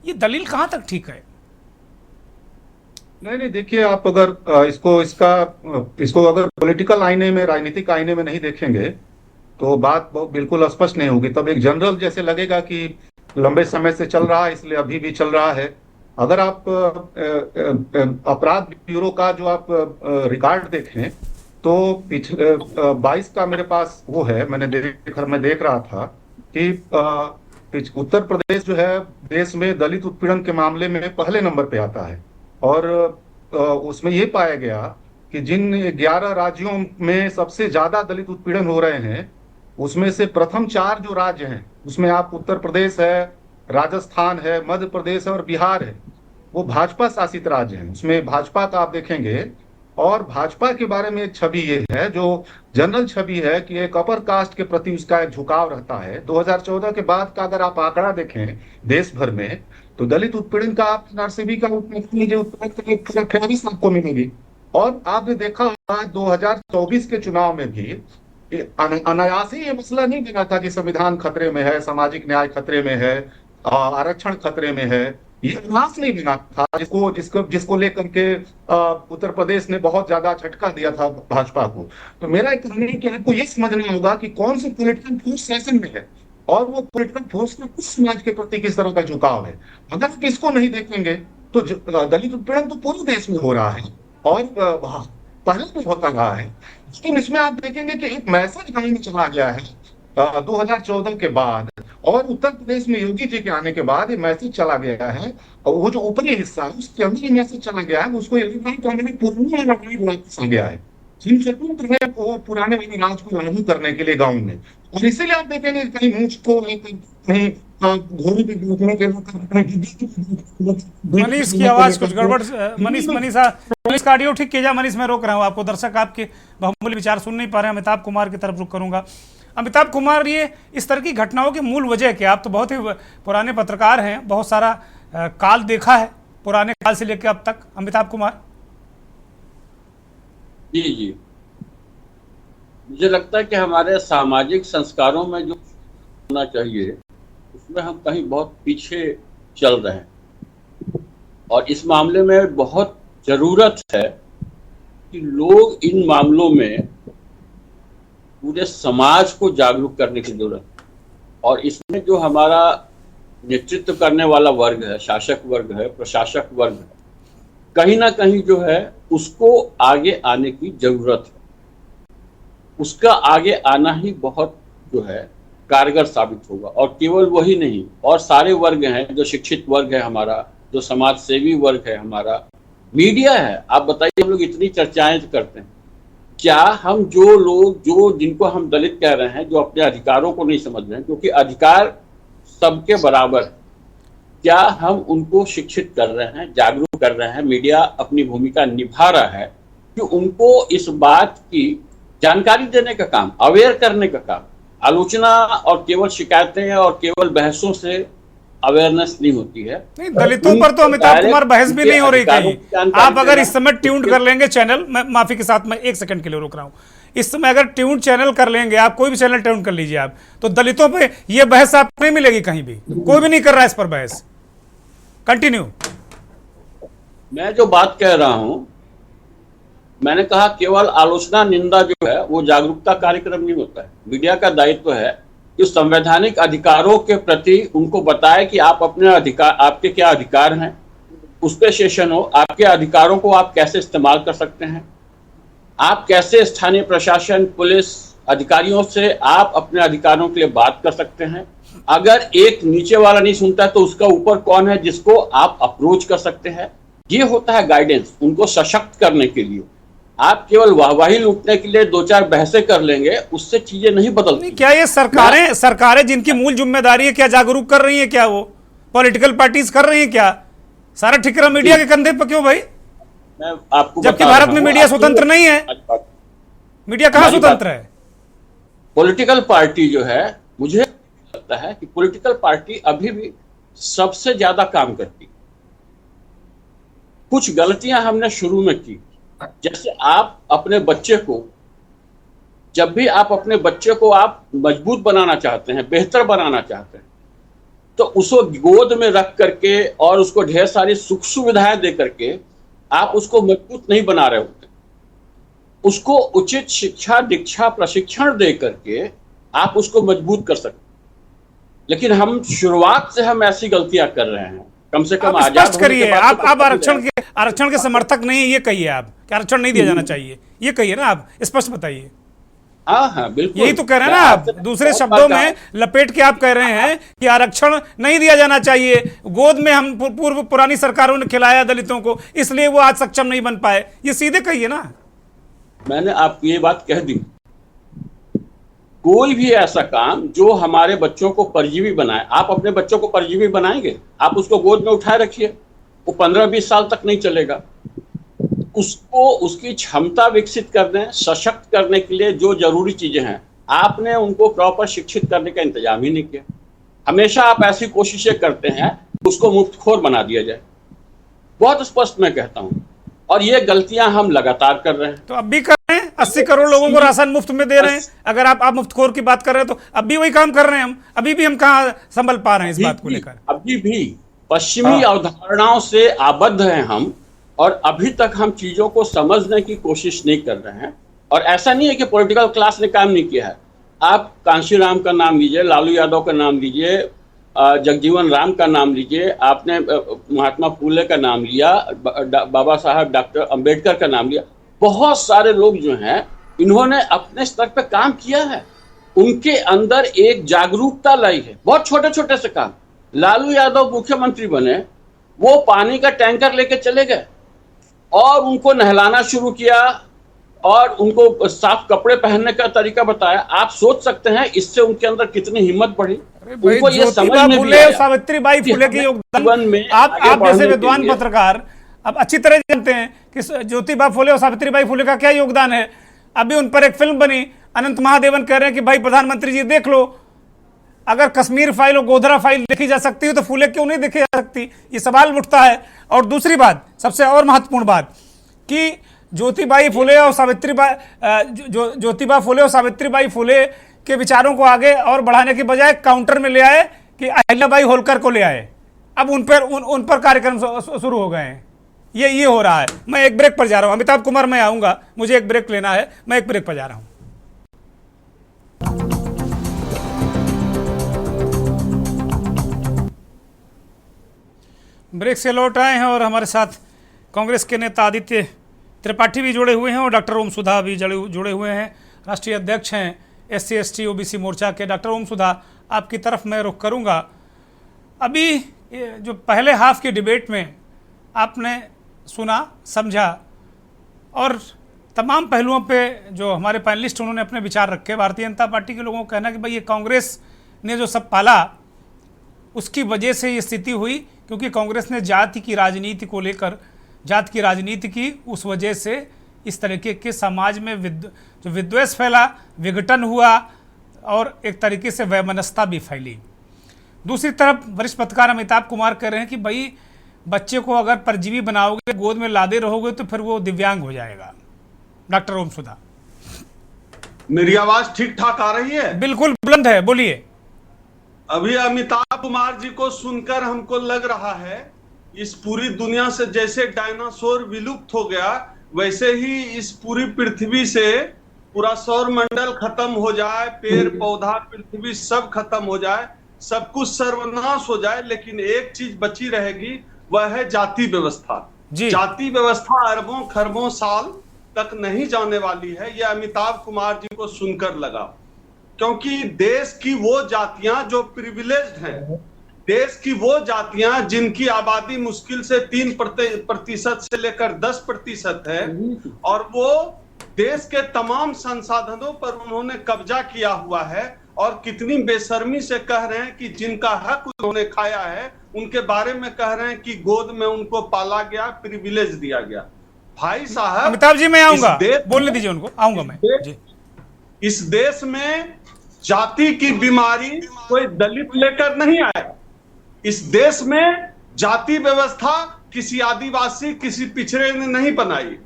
ये दलील कहाँ तक ठीक है? नहीं, देखिए, आप अगर इसको अगर पॉलिटिकल आईने में, राजनीतिक आईने में नहीं देखेंगे तो बात बिल्कुल स्पष्ट नहीं होगी। तब एक जनरल जैसे लगेगा कि लंबे समय से चल रहा है इसलिए अभी भी चल रहा है। अगर आप अपराध ब्यूरो का जो आप रिकॉर्ड देखें तो पिछले 22 का मेरे पास वो है, मैं देख रहा था कि उत्तर प्रदेश जो है देश में दलित उत्पीड़न के मामले में पहले नंबर पे आता है। और उसमें ये पाया गया कि जिन 11 राज्यों में सबसे ज्यादा दलित उत्पीड़न हो रहे हैं, उसमें से प्रथम 4 जो राज्य हैं उसमें आप उत्तर प्रदेश है, राजस्थान है, मध्य प्रदेश है और बिहार है, वो भाजपा शासित राज्य हैं। उसमें भाजपा का आप देखेंगे और भाजपा के बारे में एक छवि ये है, जो जनरल छवि है कि एक अपर कास्ट के प्रति उसका एक झुकाव रहता है। 2014 के बाद का अगर आप आंकड़ा देखें देश भर में, तो दलित उत्पीड़न का आप एनआरसीबी का उत्पीड़न फहरिस्त आपको मिलेगी। और आपने देखा होगा 2024 के चुनाव में भी अनायास ही ये मसला नहीं बना था कि संविधान खतरे में है, सामाजिक न्याय खतरे में है, आरक्षण खतरे में है। ये अनायास नहीं बना था, जिसको लेकर के उत्तर प्रदेश ने बहुत ज्यादा झटका दिया था भाजपा को। तो मेरा एक कहना है कि आपको ये समझना होगा कि कौन सी पॉलिटिकल फोर्स सेशन में है और वो पॉलिटिकल फोर्स का किस समाज के प्रति किस तरह का झुकाव है। अगर आप इसको नहीं देखेंगे तो दलित उत्पीड़न तो पूरे देश में हो रहा है और पहले भी होता रहा है। लेकिन इसमें आप देखेंगे कि एक मैसेज कहीं में चला गया है 2014 के बाद, और उत्तर प्रदेश में योगी जी के आने के बाद ये मैसेज चला गया है। और वो जो ऊपरी हिस्सा है उसके अंदर ये मैसेज चला गया है, उसको पुरानी वापस आ गया है। स्वतंत्र है वो पुराने राज को लागू करने के लिए गाँव में। और इसीलिए आप देखेंगे कहीं मूछ को कहीं घोड़ी पे बैठने के मनीष की आवाज कुछ गड़बड़। मनीष का ऑडियो ठीक कीजिए। मनीष मैं रोक रहा हूँ आपको, दर्शक आपके बहुमूल्य विचार सुन नहीं पा रहे हैं। अमिताभ कुमार की तरफ रुख करूंगा। अमिताभ कुमार, ये इस तरह की घटनाओं की मूल वजह क्या? आप तो बहुत ही पुराने पत्रकार हैं, बहुत सारा काल देखा है, पुराने काल से लेकर अब तक। अमिताभ कुमार जी, मुझे लगता है कि हमारे सामाजिक संस्कारों में जो होना चाहिए उसमें हम कहीं बहुत पीछे चल रहे हैं, और इस मामले में बहुत जरूरत है कि लोग इन मामलों में पूरे समाज को जागरूक करने की जरूरत है। और इसमें जो हमारा नेतृत्व करने वाला वर्ग है, शासक वर्ग है, प्रशासक वर्ग है, कहीं ना कहीं जो है उसको आगे आने की जरूरत है। उसका आगे आना ही बहुत जो है कारगर साबित होगा। और केवल वही नहीं, और सारे वर्ग हैं, जो शिक्षित वर्ग है हमारा, जो समाज सेवी वर्ग है हमारा, मीडिया है। आप बताइए, हम लोग इतनी चर्चाएं करते हैं, क्या हम जो लोग जिनको हम दलित कह रहे हैं, जो अपने अधिकारों को नहीं समझ रहे हैं, क्योंकि अधिकार सबके बराबर है, क्या हम उनको शिक्षित कर रहे हैं, जागरूक कर रहे हैं? मीडिया अपनी भूमिका निभा रहा है कि उनको इस बात की जानकारी देने का काम, अवेयर करने का काम। आलोचना और केवल शिकायतें और केवल बहसों से अवेयरनेस नहीं होती है। नहीं, दलितों पर तो अमिताभ कुमार बहस भी नहीं हो रही कहीं। आप अगर इस समय ट्यून कर लेंगे चैनल, मैं माफी के साथ मैं एक सेकंड के लिए रोक रहा हूं, इस समय अगर ट्यून चैनल कर लेंगे आप, कोई भी चैनल ट्यून कर लीजिए आप, तो दलितों पे ये बहस आपको नहीं मिलेगी कहीं भी। कोई भी नहीं कर रहा है इस पर बहस। कंटिन्यू। मैं जो बात कह रहा हूं, मैंने कहा केवल आलोचना निंदा जो है वो जागरूकता कार्यक्रम नहीं होता है। मीडिया का दायित्व है कि संवैधानिक अधिकारों के प्रति उनको बताए कि आप अपने अधिकार, आपके क्या अधिकार हैं, उस पर सेशन हो। आपके अधिकारों को आप कैसे इस्तेमाल कर सकते हैं, आप कैसे स्थानीय प्रशासन, पुलिस अधिकारियों से आप अपने अधिकारों के लिए बात कर सकते हैं। अगर एक नीचे वाला नहीं सुनता है तो उसका ऊपर कौन है जिसको आप अप्रोच कर सकते हैं। ये होता है गाइडेंस, उनको सशक्त करने के लिए। आप केवल वाहवाही लूटने के लिए दो चार बहसें कर लेंगे, उससे चीजें नहीं बदलती। क्या ये सरकारें जिनकी मूल जिम्मेदारी है, क्या जागरूक कर रही है? क्या वो पॉलिटिकल पार्टीज कर रही है? क्या सारा ठिकरा मीडिया के कंधे पर क्यों भाई? मैं आपको जबकि भारत में मीडिया स्वतंत्र नहीं है। मीडिया कहाँ स्वतंत्र है? पॉलिटिकल पार्टी जो है, मुझे लगता है कि पॉलिटिकल पार्टी अभी भी सबसे ज्यादा काम करती। कुछ गलतियां हमने शुरू में की, जैसे आप अपने बच्चे को, जब भी आप अपने बच्चे को आप मजबूत बनाना चाहते हैं, बेहतर बनाना चाहते हैं, तो उसको गोद में रख करके और उसको ढेर सारी सुख सुविधाएं दे करके आप उसको मजबूत नहीं बना रहे होते। उसको उचित शिक्षा, दीक्षा, प्रशिक्षण दे करके आप उसको मजबूत कर सकते। लेकिन हम शुरुआत से हम ऐसी गलतियां कर रहे हैं। कम से कम स्पष्ट करिए, आप आरक्षण के समर्थक नहीं है, ये कहिए आप कि आरक्षण नहीं दिया जाना चाहिए, ये कहिए ना, आप स्पष्ट बताइए। हाँ, बिल्कुल, यही तो कह रहे हैं ना आप। दूसरे शब्दों में लपेट के आप कह रहे हैं कि आरक्षण नहीं दिया जाना चाहिए, गोद में हम पुरानी सरकारों ने खिलाया दलितों को, इसलिए वो आज सक्षम नहीं बन पाए। ये सीधे कहिए ना। मैंने आपको ये बात कह दी। कोई भी ऐसा काम जो हमारे बच्चों को परजीवी बनाए, आप अपने बच्चों को परजीवी बनाएंगे? आप उसको गोद में उठाए रखिए, वो 15-20 साल तक नहीं चलेगा। उसको उसकी क्षमता विकसित करने, सशक्त करने के लिए जो जरूरी चीजें हैं, आपने उनको प्रॉपर शिक्षित करने का इंतजाम ही नहीं किया। हमेशा आप ऐसी कोशिशें करते हैं उसको मुफ्तखोर बना दिया जाए, बहुत स्पष्ट मैं कहता हूं, और ये गलतियां हम लगातार कर रहे हैं। तो अब भी कर रहे हैं, 80 करोड़ लोगों को राशन मुफ्त में दे रहे हैं। अगर आप मुफ्तखोर की बात कर रहे हैं तो अब भी वही काम कर रहे हैं हम। अभी भी हम कहाँ संभल पा रहे हैं इस बात को लेकर? अभी भी पश्चिमी अवधारणाओं से आबद्ध हैं हम, और अभी तक हम चीजों को समझने की कोशिश नहीं कर रहे हैं। और ऐसा नहीं है कि पॉलिटिकल क्लास ने काम नहीं किया है। आप कांशीराम का नाम लीजिए, लालू यादव का नाम लीजिए, जगजीवन राम का नाम लीजिए, आपने महात्मा फूले का नाम लिया, बाबा साहब डॉक्टर अंबेडकर का नाम लिया। बहुत सारे लोग जो हैं इन्होंने अपने स्तर पर काम किया है, उनके अंदर एक जागरूकता लाई है, बहुत छोटे छोटे से काम। लालू यादव मुख्यमंत्री बने, वो पानी का टैंकर लेके चले गए और उनको नहलाना शुरू किया और उनको साफ कपड़े पहनने का तरीका बताया। आप सोच सकते हैं इससे उनके अंदर कितनी हिम्मत बढ़ी। उनको ये समझ में भी आया, सावित्रीबाई फुले के योगदान में आप जैसे विद्वान पत्रकार अब अच्छी तरह जानते हैं कि ज्योतिबा फुले और सावित्रीबाई फुले का क्या योगदान है। अभी उन पर एक फिल्म बनी, अनंत महादेवन कह रहे हैं कि भाई प्रधानमंत्री जी देख लो, अगर कश्मीर फाइल और गोधरा फाइल देखी जा सकती है तो फुले क्यों नहीं देखी जा सकती? ये सवाल उठता है। और दूसरी बात, सबसे और महत्वपूर्ण बात, कि ज्योतिबा फुले और सावित्रीबाई फुले के विचारों को आगे और बढ़ाने के बजाय काउंटर में ले आए कि अहिल्याबाई होलकर को ले आए। अब उन पर कार्यक्रम शुरू हो गए हैं। ये हो रहा है। मैं एक ब्रेक पर जा रहा हूं। अमिताभ कुमार, मैं आऊंगा, मुझे एक ब्रेक लेना है, मैं एक ब्रेक पर जा रहा हूं। ब्रेक से लौट आए हैं और हमारे साथ कांग्रेस के नेता आदित्य त्रिपाठी भी जुड़े हुए हैं और डॉक्टर ओम सुधा भी जुड़े हुए हैं। राष्ट्रीय अध्यक्ष हैं SC/ST OBC मोर्चा के। डॉक्टर ओम सुधा, आपकी तरफ मैं रुख करूंगा। अभी जो पहले हाफ की डिबेट में आपने सुना, समझा और तमाम पहलुओं पे जो हमारे पैनलिस्ट उन्होंने अपने विचार रखे। भारतीय जनता पार्टी के लोगों का कहना है कि भाई ये कांग्रेस ने जो सब पाला उसकी वजह से ये स्थिति हुई, क्योंकि कांग्रेस ने जाति की राजनीति को लेकर जाति की राजनीति की, उस वजह से इस तरीके के समाज में जो विद्वेष फैला, विघटन हुआ और एक तरीके से वैमनस्यता भी फैली। दूसरी तरफ वरिष्ठ पत्रकार अमिताभ कुमार कह रहे हैं कि भाई बच्चे को अगर परजीवी बनाओगे, गोद में लादे रहोगे तो फिर वो दिव्यांग हो जाएगा। डॉक्टर ओम सुधा, मेरी आवाज ठीक ठाक आ रही है? बिल्कुल बुलंद है, बोलिए। अभी अमिताभ कुमार जी को सुनकर हमको लग रहा है इस पूरी दुनिया से जैसे डायनासोर विलुप्त हो गया, वैसे ही इस पूरी पृथ्वी से पूरा सौर मंडल खत्म हो जाए, पेड़ पौधा पृथ्वी सब खत्म हो जाए, सब कुछ सर्वनाश हो जाए, लेकिन एक चीज बची रहेगी, वह है जाति व्यवस्था। जाति व्यवस्था अरबों खरबों साल तक नहीं जाने वाली है। यह अमिताभ कुमार जी को सुनकर लगा, क्योंकि देश की वो जातियां जो प्रिविलेज्ड हैं, देश की वो जातियां जिनकी आबादी मुश्किल से 3% से लेकर 10% है, और वो देश के तमाम संसाधनों पर उन्होंने कब्जा किया हुआ है, और कितनी बेशर्मी से कह रहे हैं कि जिनका हक उन्होंने खाया है उनके बारे में कह रहे हैं कि गोद में उनको पाला गया, प्रिविलेज दिया गया। भाई साहब, अमिताभ जी मैं आऊंगा, बोलने दीजिए उनको, आऊंगा मैं जी। इस देश में जाति की बीमारी कोई दलित लेकर नहीं आया। इस देश में जाति व्यवस्था किसी आदिवासी, किसी पिछड़े ने नहीं बनाई।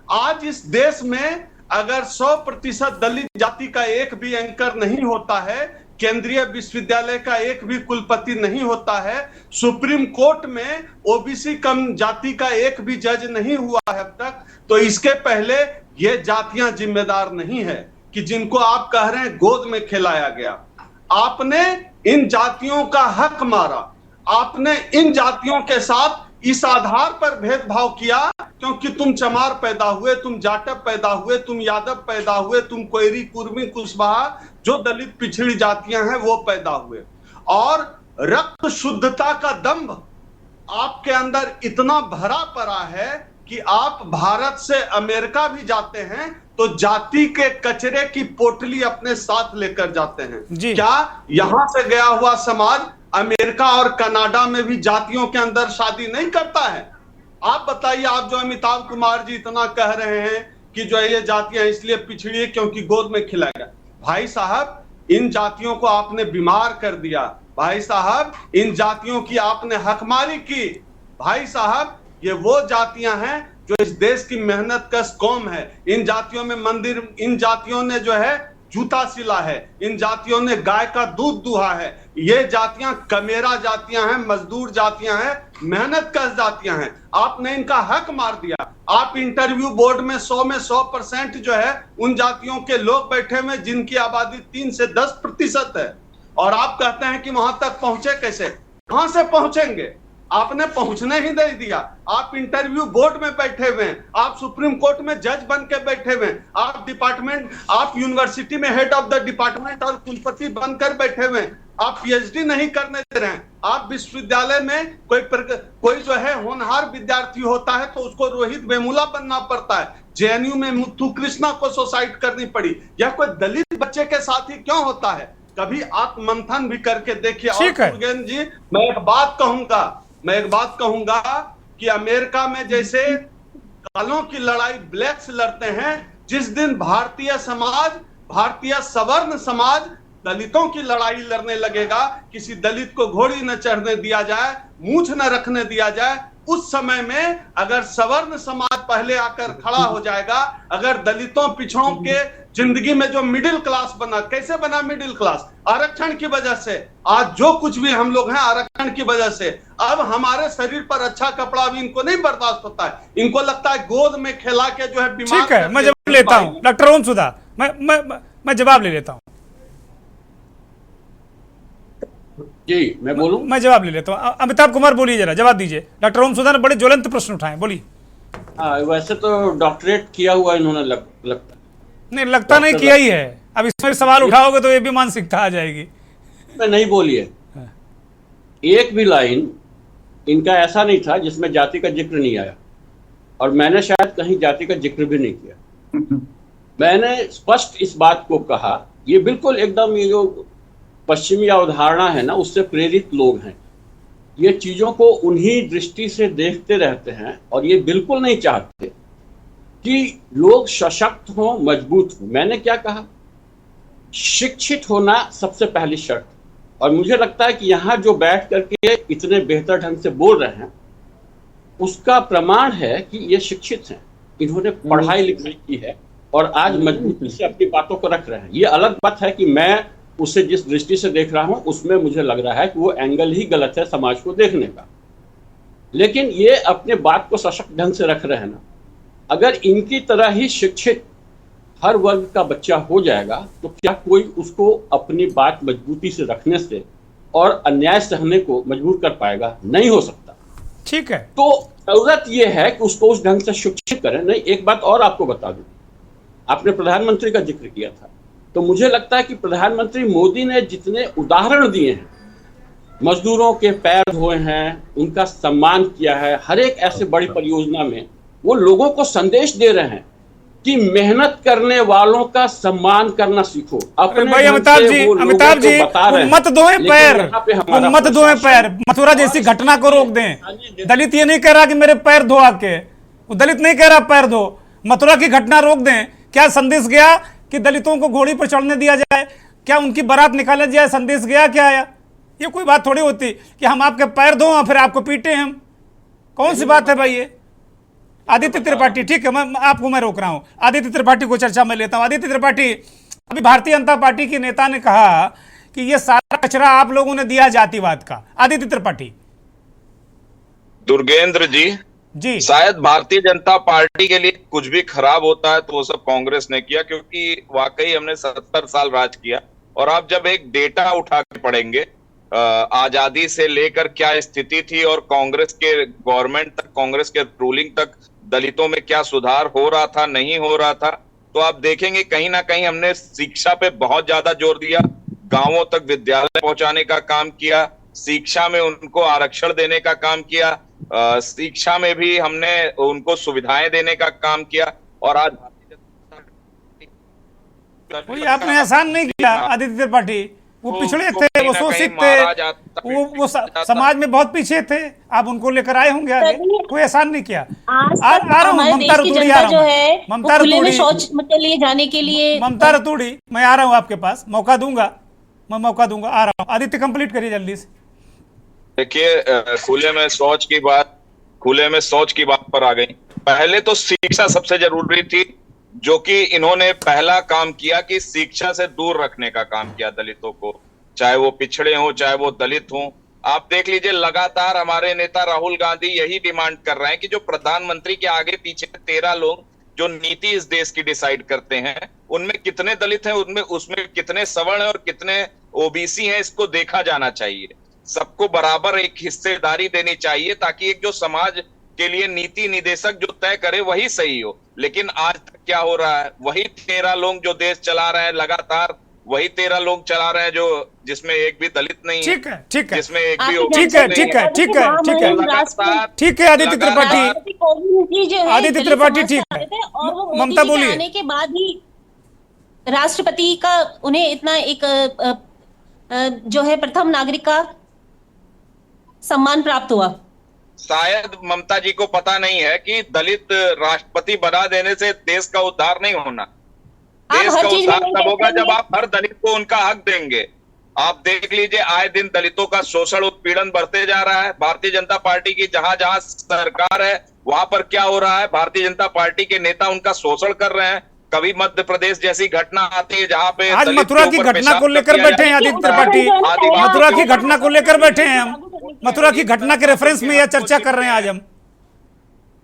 आज इस देश में अगर 100% दलित जाति का एक भी एंकर नहीं होता है, केंद्रीय विश्वविद्यालय का एक भी कुलपति नहीं होता है, सुप्रीम कोर्ट में ओबीसी कम जाति का एक भी जज नहीं हुआ है अब तक, तो इसके पहले ये जातियां जिम्मेदार नहीं है कि जिनको आप कह रहे हैं गोद में खिलाया गया। आपने इन जातियों का हक मारा, आपने इन जातियों के साथ इस आधार पर भेदभाव किया क्योंकि तुम चमार पैदा हुए, तुम जाटव पैदा हुए, तुम यादव पैदा हुए, तुम कोयरी, कुर्मी, कुशवाहा, जो दलित पिछड़ी जातियां हैं वो पैदा हुए। और रक्त शुद्धता का दंभ आपके अंदर इतना भरा पड़ा है कि आप भारत से अमेरिका भी जाते हैं तो जाति के कचरे की पोटली अपने साथ लेकर जाते हैं। क्या यहां से गया हुआ समाज अमेरिका और कनाडा में भी जातियों के अंदर शादी नहीं करता है? आप बताइए, आप जो अमिताभ कुमार जी इतना कह रहे हैं कि जो है ये जातियां इसलिए पिछड़ी है क्योंकि गोद में खिलाया गया। भाई साहब, इन जातियों को आपने बीमार कर दिया। भाई साहब, इन जातियों की आपने हकमारी की। भाई साहब, ये वो जातियां हैं जो इस देश की मेहनत कश कौम है। इन जातियों में मंदिर, इन जातियों ने जो है जूता सिला है, इन जातियों ने गाय का दूध दुहा है। ये जातियां कमेरा जातियां हैं, मजदूर जातियां हैं, मेहनत कश जातियां हैं। आपने इनका हक मार दिया। आप इंटरव्यू बोर्ड में 100 में 100% जो है उन जातियों के लोग बैठे हुए जिनकी आबादी 3 से 10% है, और आप कहते हैं कि वहां तक पहुंचे कैसे? कहां से पहुंचेंगे? आपने पहुंचने ही नहीं दिया। आप इंटरव्यू बोर्ड में बैठे हुए हैं, आप सुप्रीम कोर्ट में जज बन के बैठे हुए हैं, आप डिपार्टमेंट, आप यूनिवर्सिटी में हेड ऑफ द डिपार्टमेंट और कुलपति बनकर बैठे हुए हैं, आप पीएचडी नहीं करने दे रहे हैं। आप विश्वविद्यालय में कोई जो है होनहार विद्यार्थी होता है तो उसको रोहित वेमुला बनना पड़ता है। जेएनयू में मुथु कृष्णा को सुसाइड करनी पड़ी। यह कोई दलित बच्चे के साथ ही क्यों होता है? कभी आप मंथन भी करके देखिए। और मुर्गेन जी, मैं एक बात कहूंगा कि अमेरिका में जैसे कालों की लड़ाई ब्लैक्स लड़ते हैं, जिस दिन भारतीय समाज, भारतीय सवर्ण समाज दलितों की लड़ाई लड़ने लगेगा, किसी दलित को घोड़ी न चढ़ने दिया जाए, मूछ न रखने दिया जाए, उस समय में अगर सवर्ण समाज पहले आकर खड़ा हो जाएगा, अगर दलितों पिछड़ों के जिंदगी में जो मिडिल क्लास बना, कैसे बना मिडिल क्लास? आरक्षण की वजह से। आज जो कुछ भी हम लोग हैं आरक्षण की वजह से। अब हमारे शरीर पर अच्छा कपड़ा भी इनको नहीं बर्दाश्त होता है। इनको लगता है गोद में खिला के जो है बीमार। ठीक है, मैं जवाब लेता हूं डॉक्टर ओम सुधा, मैं जवाब ले लेता हूं। जी, मैं बोलूं? मैं जवाब ले लेता हूं। अमिताभ कुमार बोलिए, जरा जवाब दीजिए। डॉक्टर ओम सुधा ने बड़े ज्वलंत प्रश्न उठाए, बोलिए। वैसे तो डॉक्टरेट किया हुआ इन्होंने लगता नहीं, लगता नहीं, किया ही है। अब इसमें सवाल उठाओगे तो ये भी मानसिकता आ जाएगी। नहीं बोलिए। एक भी लाइन इनका ऐसा नहीं था जिसमें जाति का जिक्र नहीं आया, और मैंने शायद कहीं जाति का जिक्र भी नहीं किया। मैंने स्पष्ट इस बात को कहा, ये बिल्कुल एकदम ये जो पश्चिमी अवधारणा है ना, उससे प्रेरित लोग हैं। ये चीजों को उन्हीं दृष्टि से देखते रहते हैं, और ये बिल्कुल नहीं चाहते कि लोग सशक्त हों, मजबूत हों। मैंने क्या कहा? शिक्षित होना सबसे पहली शर्त। और मुझे लगता है कि यहाँ जो बैठ करके इतने बेहतर ढंग से बोल रहे हैं, उसका प्रमाण है कि ये शिक्षित हैं, इन्होंने पढ़ाई लिखाई की है और आज मजबूती से अपनी बातों को रख रहे हैं। ये अलग बात है कि मैं उसे जिस दृष्टि से देख रहा हूं उसमें मुझे लग रहा है कि वो एंगल ही गलत है समाज को देखने का, लेकिन ये अपने बात को सशक्त ढंग से रख रहे हैं ना। अगर इनकी तरह ही शिक्षित हर वर्ग का बच्चा हो जाएगा तो क्या कोई उसको अपनी बात मजबूती से रखने से और अन्याय सहने को मजबूर कर पाएगा? नहीं हो सकता। ठीक है, तो जरूरत यह है कि उसको उस ढंग से शिक्षित करें। नहीं, एक बात और आपको बता दूं, आपने प्रधानमंत्री का जिक्र किया था, तो मुझे लगता है कि प्रधानमंत्री मोदी ने जितने उदाहरण दिए हैं, मजदूरों के पैर धोए हैं, उनका सम्मान किया है, हर एक ऐसे बड़ी परियोजना में वो लोगों को संदेश दे रहे हैं कि मेहनत करने वालों का सम्मान करना सीखो। अपने भाई अमिताभ जी मत धोए पैर, मत धोए पैर। मथुरा जैसी घटना को रोक दें। दलित ये नहीं कह रहा कि मेरे पैर धो आके, वो दलित नहीं कह रहा पैर धो। मथुरा की घटना रोक दें। क्या संदेश गया कि दलितों को घोड़ी पर चढ़ने दिया जाए? क्या उनकी बारात निकाला जाए? संदेश गया क्या आया? ये कोई बात थोड़ी होती कि हम आपके पैर धो और फिर आपको पीटे हम। कौन सी बात है भाई ये? आदित्य त्रिपाठी, ठीक है, मैं रोक रहा हूं। आदित्य त्रिपाठी को चर्चा में लेता हूं। आदित्य त्रिपाठी, अभी भारतीय जनता पार्टी के नेता ने कहा कि ये सारा कचरा आप लोगों ने दिया जातिवाद का। आदित्य त्रिपाठी। दुर्गेंद्र जी, शायद भारतीय जनता पार्टी के लिए कुछ भी खराब होता है तो वो सब कांग्रेस ने किया, क्योंकि वाकई हमने 70 साल राज किया। और आप जब एक डेटा उठा के पढ़ेंगे, आजादी से लेकर क्या स्थिति थी और कांग्रेस के गवर्नमेंट तक, कांग्रेस के रूलिंग तक दलितों में क्या सुधार हो रहा था, नहीं हो रहा था, तो आप देखेंगे कहीं ना कहीं हमने शिक्षा पे बहुत ज्यादा जोर दिया, गांवों तक विद्यालय पहुंचाने का काम किया, शिक्षा में उनको आरक्षण देने का काम किया, शिक्षा में भी हमने उनको सुविधाएं देने का काम किया। और आज कोई आपने आसान नहीं किया आदित्य त्रिपाठी, वो पिछड़े थे, वो शोषित थे, वो समाज में बहुत पीछे थे। आप उनको लेकर आए होंगे आगे, कोई एहसान नहीं किया। आ रहा हूँ ममता रतूड़ी, आ रहा हूँ ममता रतूड़ी, शौच के लिए जाने के लिए ममता रतूड़ी, मैं आ रहा हूँ आपके पास, मौका दूंगा, मैं मौका दूंगा, आ रहा हूँ। आदित्य कंप्लीट करिए जल्दी से। देखिए, खुले में शौच की बात पर आ गई। पहले तो शिक्षा सबसे जरूरी थी, जो कि इन्होंने पहला काम किया कि शिक्षा से दूर रखने का काम किया दलितों को, चाहे वो पिछड़े हो चाहे वो दलित हो। आप देख लीजिए, लगातार हमारे नेता राहुल गांधी यही डिमांड कर रहे हैं कि जो प्रधानमंत्री के आगे पीछे 13 लोग जो नीति इस देश की डिसाइड करते हैं, उनमें कितने दलित हैं, उसमें कितने सवर्ण हैं और कितने ओबीसी हैं, इसको देखा जाना चाहिए। सबको बराबर एक हिस्सेदारी देनी चाहिए, ताकि एक जो समाज के लिए नीति निदेशक जो तय करे वही सही हो। लेकिन आज तक क्या हो रहा है, वही 13 लोग जो देश चला रहे हैं, लगातार वही 13 लोग चला रहे हैं, जो जिसमें एक भी दलित नहीं है, ठीक है, ठीक है, जिसमें एक भी ठीक है, ठीक है, ठीक है, ठीक है, ठीक है। आदित्य त्रिपाठी, आदित्य त्रिपाठी, ठीक है। ममता बोलिए। आने के बाद ही राष्ट्रपति का उन्हें इतना एक जो है प्रथम नागरिक का सम्मान प्राप्त हुआ। शायद ममता जी को पता नहीं है कि दलित राष्ट्रपति बना देने से देश का उद्धार नहीं होना। देश का उद्धार तब होगा जब आप हर दलित को उनका हक देंगे। आप देख लीजिए, आए दिन दलितों का शोषण उत्पीड़न बढ़ते जा रहा है। भारतीय जनता पार्टी की जहां जहां सरकार है, वहां पर क्या हो रहा है, भारतीय जनता पार्टी के नेता उनका शोषण कर रहे हैं। कभी मध्य प्रदेश जैसी घटना आती है जहां पे आज मथुरा की घटना को लेकर बैठे हैं आदित्य त्रिपाठी, मथुरा की घटना को लेकर बैठे हैं हम, मथुरा की घटना के रेफरेंस में यह चर्चा कर रहे हैं आज हम।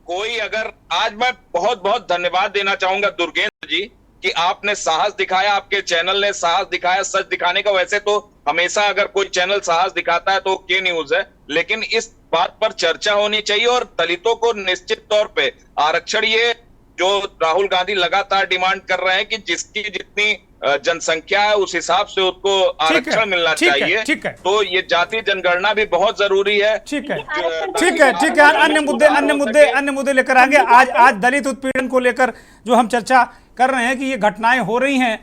कोई अगर आज मैं बहुत बहुत धन्यवाद देना चाहूंगा दुर्गेंद्र जी कि आपने साहस दिखाया, आपके चैनल ने साहस दिखाया सच दिखाने का। वैसे तो हमेशा अगर कोई चैनल साहस दिखाता है तो के न्यूज है, लेकिन इस बात पर चर्चा होनी चाहिए और दलितों को निश्चित तौर पे आरक्षण, ये जो राहुल गांधी लगातार डिमांड कर रहे हैं कि जिसकी जितनी जनसंख्या है उस हिसाब से उसको आरक्षण मिलना चाहिए। ठीक है, तो ये जाति जनगणना भी बहुत जरूरी है। ठीक है, ठीक है, ठीक है। अन्य मुद्दे लेकर आएंगे। आज दलित उत्पीड़न को लेकर जो हम चर्चा कर रहे हैं कि ये घटनाएं हो रही हैं,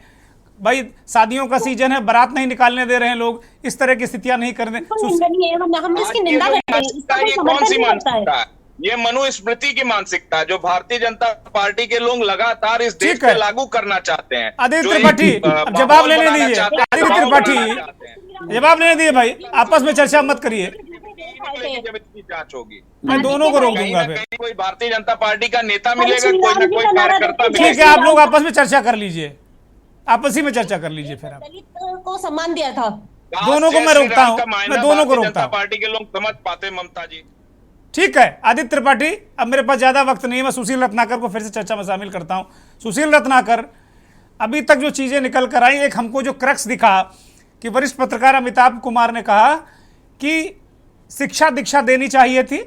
भाई शादियों का सीजन है, बारात नहीं निकालने दे रहे हैं लोग, इस तरह की स्थितियां नहीं करने। हम इसकी निंदा करते हैं। ये कौन सी मानसिकता है? ये मनुस्मृति की मानसिकता है जो भारतीय जनता पार्टी के लोग लगातार इस देश में लागू करना चाहते हैं। आदित्य त्रिपाठी, अब जवाब लेने दीजिए। आदित्य त्रिपाठी, जवाब लेने दीजिए भाई, आपस में चर्चा मत करिए, जब इसकी जांच होगी मैं दोनों को रोक दूंगा। फिर कोई भारतीय जनता पार्टी का नेता मिलेगा, कोई ना कोई कार्यकर्ता मिलेगा। ठीक है, आप लोग आपस में चर्चा कर लीजिए, आपस ही में चर्चा कर लीजिए। फिर आप दलित को सम्मान दिया था, दोनों को मैं रोकता हूँ, मैं दोनों को रोकता हूँ। पार्टी के लोग समझ पाते ममता जी। ठीक है आदित्य त्रिपाठी, अब मेरे पास ज्यादा वक्त नहीं है, मैं सुशील रत्नाकर को फिर से चर्चा में शामिल करता हूं। सुशील रत्नाकर, अभी तक जो चीजें निकल कर आई, एक हमको जो क्रक्स दिखा कि वरिष्ठ पत्रकार अमिताभ कुमार ने कहा कि शिक्षा दीक्षा देनी चाहिए थी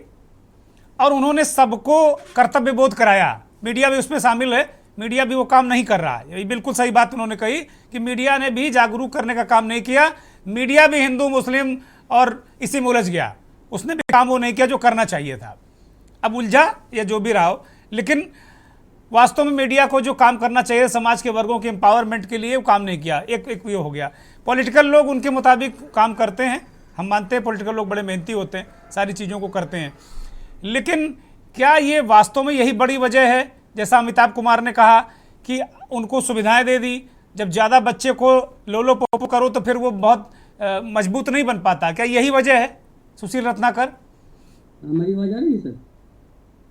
और उन्होंने सबको कर्तव्य बोध कराया, मीडिया भी उसमें शामिल है, मीडिया भी वो काम नहीं कर रहा है। ये बिल्कुल सही बात उन्होंने कही कि मीडिया ने भी जागरूक करने का काम नहीं किया, मीडिया भी हिंदू मुस्लिम और इसी में उलझ गया, उसने भी काम वो नहीं किया जो करना चाहिए था। अब उलझा या जो भी रहा हो, लेकिन वास्तव में मीडिया को जो काम करना चाहिए समाज के वर्गों के एम्पावरमेंट के लिए वो काम नहीं किया। एक ये हो गया। पॉलिटिकल लोग उनके मुताबिक काम करते हैं, हम मानते हैं पॉलिटिकल लोग बड़े मेहनती होते हैं, सारी चीज़ों को करते हैं, लेकिन क्या ये वास्तव में यही बड़ी वजह है, जैसा अमिताभ कुमार ने कहा कि उनको सुविधाएं दे दी, जब ज़्यादा बच्चे को लोलो पोपो करो तो फिर वो बहुत मजबूत नहीं बन पाता, क्या यही वजह है? सुशील रत्नाकर, हमारी आवाज आ रही है सर?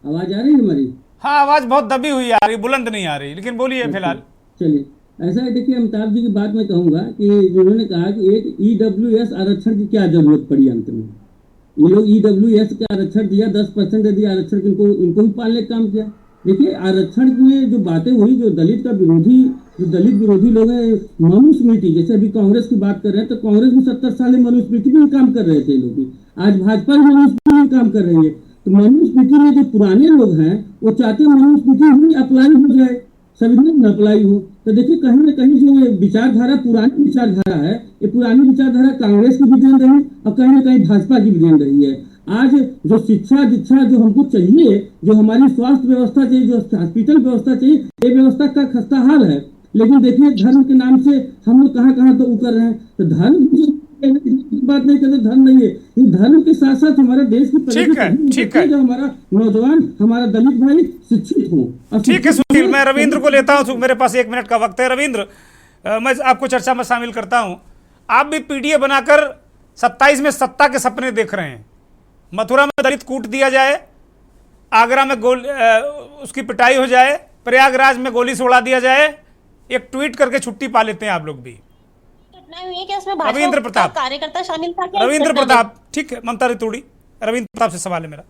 आवाज आ रही है हमारी? हाँ, आवाज बहुत दबी हुई आ रही, बुलंद नहीं आ रही, लेकिन बोलिए फिलहाल। चलिए, ऐसा है, देखिए अमिताभ जी की बात मैं कहूंगा कि उन्होंने कहा कि एक EWS आरक्षण की क्या जरूरत पड़ी अंत में। ये लोग EWS का आरक्षण दिया, 10% दे दिया आरक्षण, इनको भी पालने का काम किया। देखिए आरक्षण में जो बातें हुई, जो दलित विरोधी लोग हैं, मनुस्मृति, जैसे अभी कांग्रेस की बात कर रहे हैं तो कांग्रेस भी 70 साल में मनुस्मृति में काम कर रहे थे लोग, आज भाजपा भी मनुस्मृति में काम कर रही है। तो मनुस्मृति में जो पुराने लोग हैं वो चाहते हैं मनुस्मृति ही अप्लाई हो जाए, संविधान में अप्लाई हो। तो देखिए कहीं ना कहीं जो विचारधारा पुरानी विचारधारा है, ये पुरानी विचारधारा कांग्रेस की भी देन रही और कहीं ना कहीं भाजपा की भी देन रही है। आज जो शिक्षा दीक्षा जो हमको चाहिए, जो हमारी स्वास्थ्य व्यवस्था चाहिए, जो हॉस्पिटल व्यवस्था चाहिए, ये व्यवस्था का खस्ता हाल है। लेकिन देखिए धर्म के नाम से हम लोग कहाँ कहाँ तो उतर रहे हैं। तो धर्म बात नहीं करते, धर्म नहीं है, इन धर्म के साथ साथ हमारे देश की ठीक है जो हमारा नौजवान, हमारा दलित भाई शिक्षित हो। ठीक है सुनील, मैं रविंद्र को लेता हूँ, मेरे पास 1 मिनट का वक्त है। रविंद्र, मैं आपको चर्चा में शामिल करता हूँ। आप भी पीडीए बनाकर 27 में सत्ता के सपने देख रहे हैं। मथुरा में दलित कूट दिया जाए, आगरा में उसकी पिटाई हो जाए, प्रयागराज में गोली से उड़ा दिया जाए, एक ट्वीट करके छुट्टी पा लेते हैं आप लोग भी। रविंद्र प्रताप कार्यकर्ता शामिल था क्या? रविंद्र प्रताप, ठीक है, ममता रितुड़ी, रविंद्र प्रताप से सवाल है मेरा,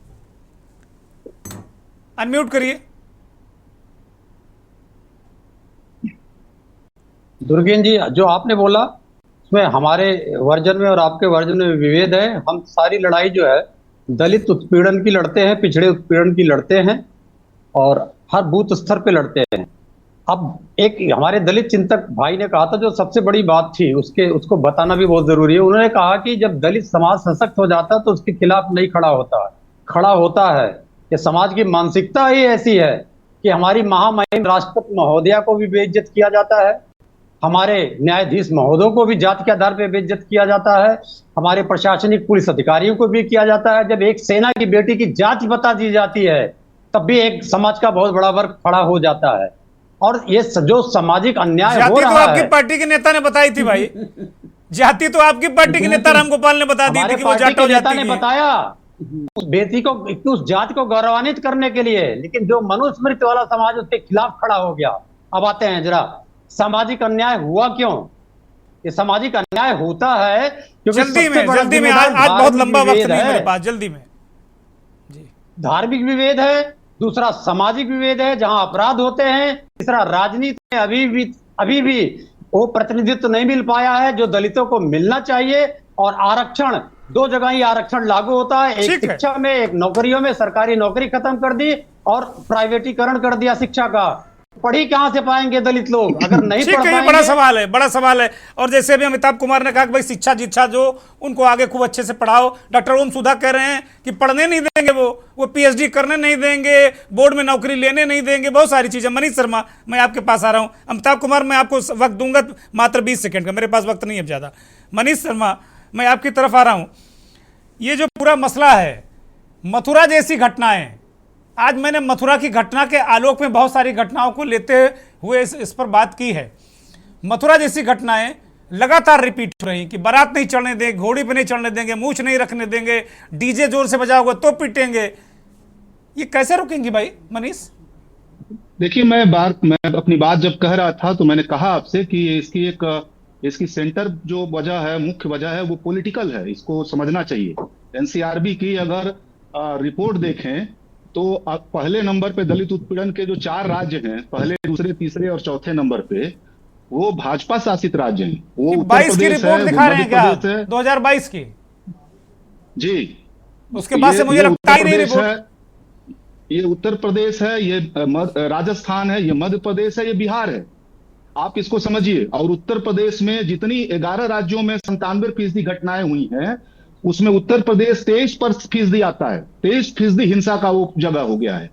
अनम्यूट करिए। दुर्गेन जी, जो आपने बोला उसमें हमारे वर्जन में और आपके वर्जन में विभेद है। हम सारी लड़ाई जो है दलित उत्पीड़न की लड़ते हैं, पिछड़े उत्पीड़न की लड़ते हैं और हर बूथ स्तर पे लड़ते हैं। अब एक हमारे दलित चिंतक भाई ने कहा था, जो सबसे बड़ी बात थी उसको बताना भी बहुत जरूरी है। उन्होंने कहा कि जब दलित समाज सशक्त हो जाता है तो उसके खिलाफ नहीं खड़ा होता है। कि समाज की मानसिकता ही ऐसी है कि हमारी महामहिम राष्ट्रपति महोदया को भी बेइज्जत किया जाता है, हमारे न्यायाधीश महोदयों को भी जाति के आधार पर बेइज्जत किया जाता है, हमारे प्रशासनिक पुलिस अधिकारियों को भी किया जाता है। जब एक सेना की बेटी की जाति बता दी जाती है तब भी एक समाज का बहुत बड़ा वर्ग खड़ा हो जाता है। और ये जो सामाजिक अन्याय हो रहा है, आपकी पार्टी के नेता ने बताई थी भाई, जाति तो आपकी पार्टी के नेता रामगोपाल ने बता दी थी कि वो जाटो जाति ने बताया उस बेटी को, उस जाति को गौरवान्वित करने के लिए। लेकिन जो मनुस्मृति वाला समाज उसके खिलाफ खड़ा हो गया। अब आते हैं जरा, सामाजिक अन्याय हुआ क्यों? ये सामाजिक अन्याय होता है क्योंकि जल्दी में आज बहुत लंबा वक्त नहीं मेरे पास, जल्दी में जी। धार्मिक विभेद है, दूसरा सामाजिक विभेद है जहां अपराध होते हैं, तीसरा राजनीति में अभी भी वो प्रतिनिधित्व नहीं मिल पाया है जो दलितों को मिलना चाहिए। और आरक्षण, 2 जगह ही आरक्षण लागू होता है, एक शिक्षा में, एक नौकरियों में। सरकारी नौकरी खत्म कर दी और प्राइवेटीकरण कर दिया शिक्षा का। पढ़ी कहां से पाएंगे दलित लोग अगर नहीं पढ़ पाएंगे? बड़ा सवाल है। और जैसे भी अमिताभ कुमार ने कहा कि भाई शिक्षा दीक्षा जो उनको आगे खूब अच्छे से पढ़ाओ। डॉक्टर ओम सुधा कह रहे हैं कि पढ़ने नहीं देंगे, वो पीएचडी करने नहीं देंगे, बोर्ड में नौकरी लेने नहीं देंगे, बहुत सारी चीजें। मनीष शर्मा, मैं आपके पास आ रहा हूं। अमिताभ कुमार, मैं आपको वक्त दूंगा मात्र 20 सेकंड का, मेरे पास वक्त नहीं है ज्यादा। मनीष शर्मा, मैं आपकी तरफ आ रहा हूं। ये जो पूरा मसला है, मथुरा जैसी घटनाएं, आज मैंने मथुरा की घटना के आलोक में बहुत सारी घटनाओं को लेते हुए इस पर बात की है। मथुरा जैसी घटनाएं लगातार रिपीट हो रही कि बारात नहीं चढ़ने देंगे, घोड़ी पे नहीं चढ़ने देंगे, मूछ नहीं रखने देंगे, डीजे जोर से बजाओगे तो पीटेंगे। ये कैसे रुकेंगी भाई मनीष? देखिए, मैं अपनी बात जब कह रहा था तो मैंने कहा आपसे कि इसकी सेंटर जो वजह है, मुख्य वजह है, वो पॉलिटिकल है। इसको समझना चाहिए। एनसीआरबी की अगर रिपोर्ट देखें तो पहले नंबर पे दलित उत्पीड़न के जो 4 राज्य हैं, पहले, दूसरे, तीसरे और चौथे नंबर पे, वो भाजपा शासित राज्य हैं। वो उत्तर प्रदेश की रिपोर्ट दिखा रहे हैं क्या 2022 की? जी, उसके बाद से मुझे लगता ही नहीं रिपोर्ट। ये उत्तर प्रदेश है, ये राजस्थान है, ये मध्य प्रदेश है, ये बिहार है। आप इसको समझिए। और उत्तर प्रदेश में जितनी 11 राज्यों में 97% घटनाएं हुई हैं, उसमें उत्तर प्रदेश 23% आता है। 23% हिंसा का वो जगह हो गया है।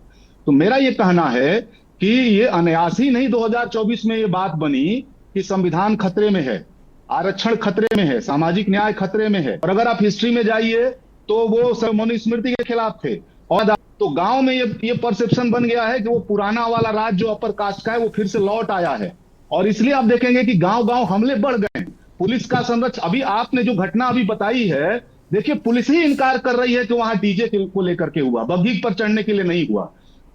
तो मेरा ये कहना है कि ये अनायासी नहीं 2024 में ये बात बनी कि संविधान खतरे में है, आरक्षण खतरे में है, सामाजिक न्याय खतरे में है। और अगर आप हिस्ट्री में जाइए तो वो मनुस्मृति के खिलाफ थे। और तो गांव में ये परसेप्शन बन गया है कि वो पुराना वाला राज जो अपर कास्ट का है वो फिर से लौट आया है। और इसलिए आप देखेंगे कि गांव-गांव हमले बढ़ गए। पुलिस का संरक्षण, अभी आपने जो घटना अभी बताई है, देखिए पुलिस ही इनकार कर रही है कि वहां डीजे को लेकर के हुआ, बग्घी पर चढ़ने के लिए नहीं हुआ।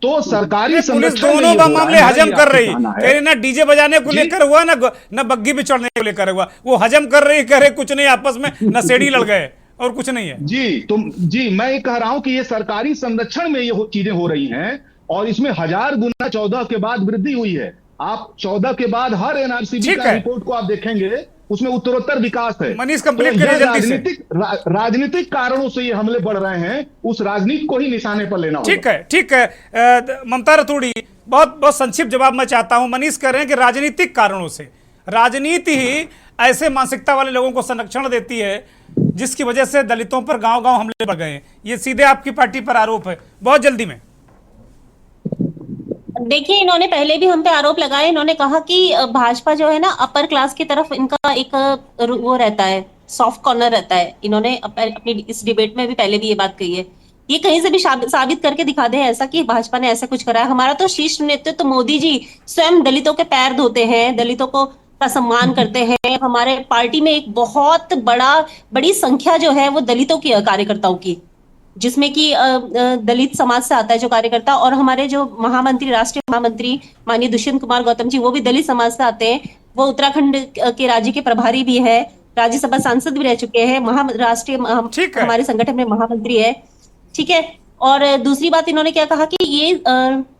तो सरकारी पुलिस दोनों मामले हजम कर रही है, ना डीजे बजाने को लेकर हुआ, ना बग्घी पे चढ़ने को लेकर हुआ। वो हजम कर रही, कह रहे कुछ नहीं, आपस में नशेड़ी लड़ गए और कुछ नहीं है। जी, मैं ये कह रहा हूं कि ये सरकारी संरक्षण में ये चीजें हो रही हैं और इसमें 1000 गुना 14 के बाद वृद्धि हुई है। आप 14 के बाद हर एनआरसीबी का रिपोर्ट को आप देखेंगे, उसमें उत्तरोत्तर विकास है। मनीष कंप्लीट करिए जल्दी से। राजनीतिक कारणों से ये हमले बढ़ रहे हैं, उस राजनीति को ही निशाने पर लेना होगा। ठीक है। ममता रतूड़ी, बहुत संक्षिप्त जवाब मैं चाहता हूं। मनीष कह रहे हैं कि राजनीतिक कारणों से, राजनीति ही ऐसे मानसिकता वाले लोगों को संरक्षण देती है जिसकी वजह से दलितों पर गांव-गांव हमले बढ़ गए हैं। ये सीधे आपकी पार्टी पर आरोप है। बहुत जल्दी में। देखिए, इन्होंने पहले भी हम पे आरोप लगाए। इन्होंने कहा कि भाजपा जो है ना, अपर क्लास की तरफ इनका एक वो रहता है, सॉफ्ट कॉर्नर रहता है। इन्होंने अपनी इस डिबेट में भी पहले भी ये बात कही है। ये कहीं से भी साबित करके दिखा दे ऐसा कि भाजपा ने ऐसा कुछ करा है। हमारा तो शीर्ष नेतृत्व तो मोदी जी स्वयं दलितों के पैर धोते हैं, दलितों को का सम्मान करते हैं। हमारे पार्टी में एक बहुत बड़ी संख्या जो है वो दलितों की कार्यकर्ताओं की, जिसमें कि दलित समाज से आता है जो कार्यकर्ता, और हमारे जो महामंत्री, राष्ट्रीय महामंत्री माननीय दुष्यंत कुमार गौतम जी, वो भी दलित समाज से आते हैं। वो उत्तराखंड के राज्य के प्रभारी भी है, राज्यसभा सांसद भी रह चुके हैं, राष्ट्रीय हमारे संगठन में महामंत्री है। ठीक है। और दूसरी बात इन्होंने क्या कहा कि ये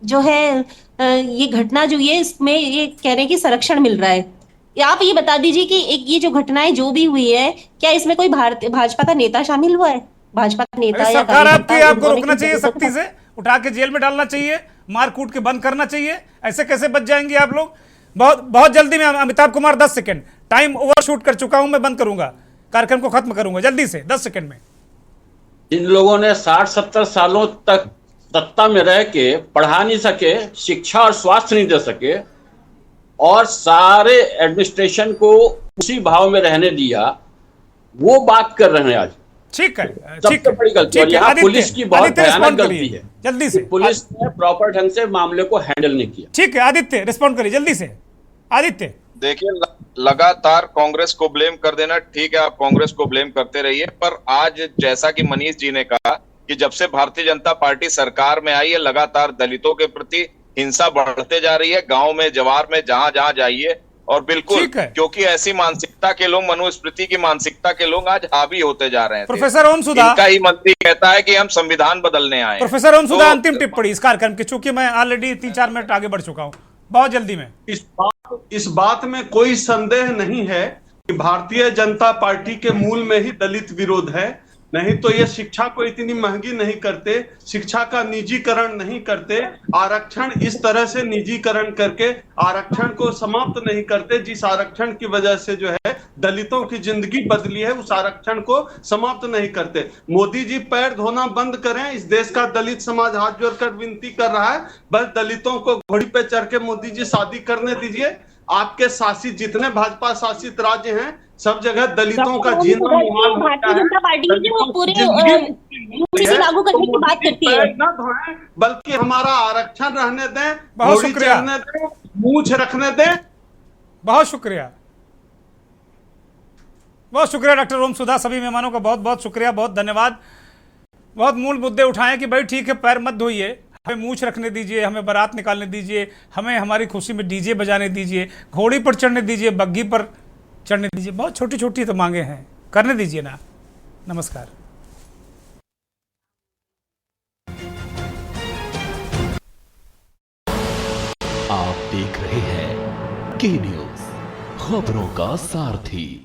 जो है ये घटना जो ये इसमें ये कह रहे हैं कि संरक्षण मिल रहा है। आप ये बता दीजिए कि ये जो घटनाएं जो भी हुई है, क्या इसमें कोई भाजपा का नेता शामिल हुआ है? भाजपा का नेता या सरकार आपकी, आपको रोकना चाहिए, सख्ती से उठा के जेल में डालना चाहिए, मार कूट के बंद करना चाहिए। ऐसे कैसे बच जाएंगे आप लोग? बहुत जल्दी में Amitabh Kumar 10 second, time overshoot कर चुका हूं, मैं बंद करूंगा, कार्यक्रम को खत्म करूंगा जल्दी से 10 सेकंड में। जिन लोगों ने 60-70 सालों तक सत्ता में रह के पढ़ा नहीं सके, शिक्षा और स्वास्थ्य नहीं दे सके, और सारे एडमिनिस्ट्रेशन को उसी भाव में रहने दिया, वो बात कर रहे हैं आज। ठीक है, सबसे बड़ी गलती, और यहाँ पुलिस की बहुत भयानक गलती है जल्दी से। पुलिस ने प्रॉपर ढंग से मामले को हैंडल नहीं किया। ठीक है आदित्य, रिस्पॉन्ड करिए जल्दी से आदित्य। देखिए, लगातार कांग्रेस को ब्लेम कर देना ठीक है, आप कांग्रेस को ब्लेम करते रहिए, पर आज जैसा कि मनीष जी ने कहा कि जब से भारतीय जनता पार्टी सरकार में आई है, लगातार दलितों के प्रति हिंसा बढ़ते जा रही है, गांव में, जवार में, जहां जहां जाइए। और बिल्कुल, क्योंकि ऐसी मानसिकता के लोग, मनुस्मृति की मानसिकता के लोग आज हावी होते जा रहे हैं। प्रोफेसर ओम सुधा, इनका ही मंत्री कहता है कि हम संविधान बदलने आए। प्रोफेसर ओम सुधा, अंतिम टिप्पणी इस कार्यक्रम की, चूंकि मैं ऑलरेडी 3-4 मिनट आगे बढ़ चुका हूं, बहुत जल्दी में। इस बात में कोई संदेह नहीं है कि भारतीय जनता पार्टी के मूल में ही दलित विरोध है, नहीं तो ये शिक्षा को इतनी महंगी नहीं करते, शिक्षा का निजीकरण नहीं करते, आरक्षण इस तरह से निजीकरण करके आरक्षण को समाप्त नहीं करते, जिस आरक्षण की वजह से जो है दलितों की जिंदगी बदली है, उस आरक्षण को समाप्त नहीं करते। मोदी जी पैर धोना बंद करें, इस देश का दलित समाज हाथ जोड़कर विनती कर रहा है, बस दलितों को घोड़ी पे चढ़ के मोदी जी शादी करने दीजिए। आपके शासित जितने भाजपा शासित राज्य हैं, सब जगह दलितों का जीना मुहाल होता है। जनता पार्टी की जो पूरे लागू करने की बात करती है, न धोएं, बल्कि हमारा आरक्षण रहने दें, बहुत शुक्रिया, मूछ रखने दें। बहुत शुक्रिया, बहुत शुक्रिया डॉक्टर ओम सुधा। सभी मेहमानों का बहुत बहुत शुक्रिया, बहुत धन्यवाद। बहुत मूल मुद्दे उठाए कि भाई ठीक है, पैर मत धोइए, हमें मूछ रखने दीजिए, हमें बारात निकालने दीजिए, हमें हमारी खुशी में डीजे बजाने दीजिए, घोड़ी पर चढ़ने दीजिए, बग्घी पर चढ़ने दीजिए। बहुत छोटी छोटी तो मांगे हैं, करने दीजिए ना। नमस्कार। आप देख रहे हैं के न्यूज़, खबरों का सारथी।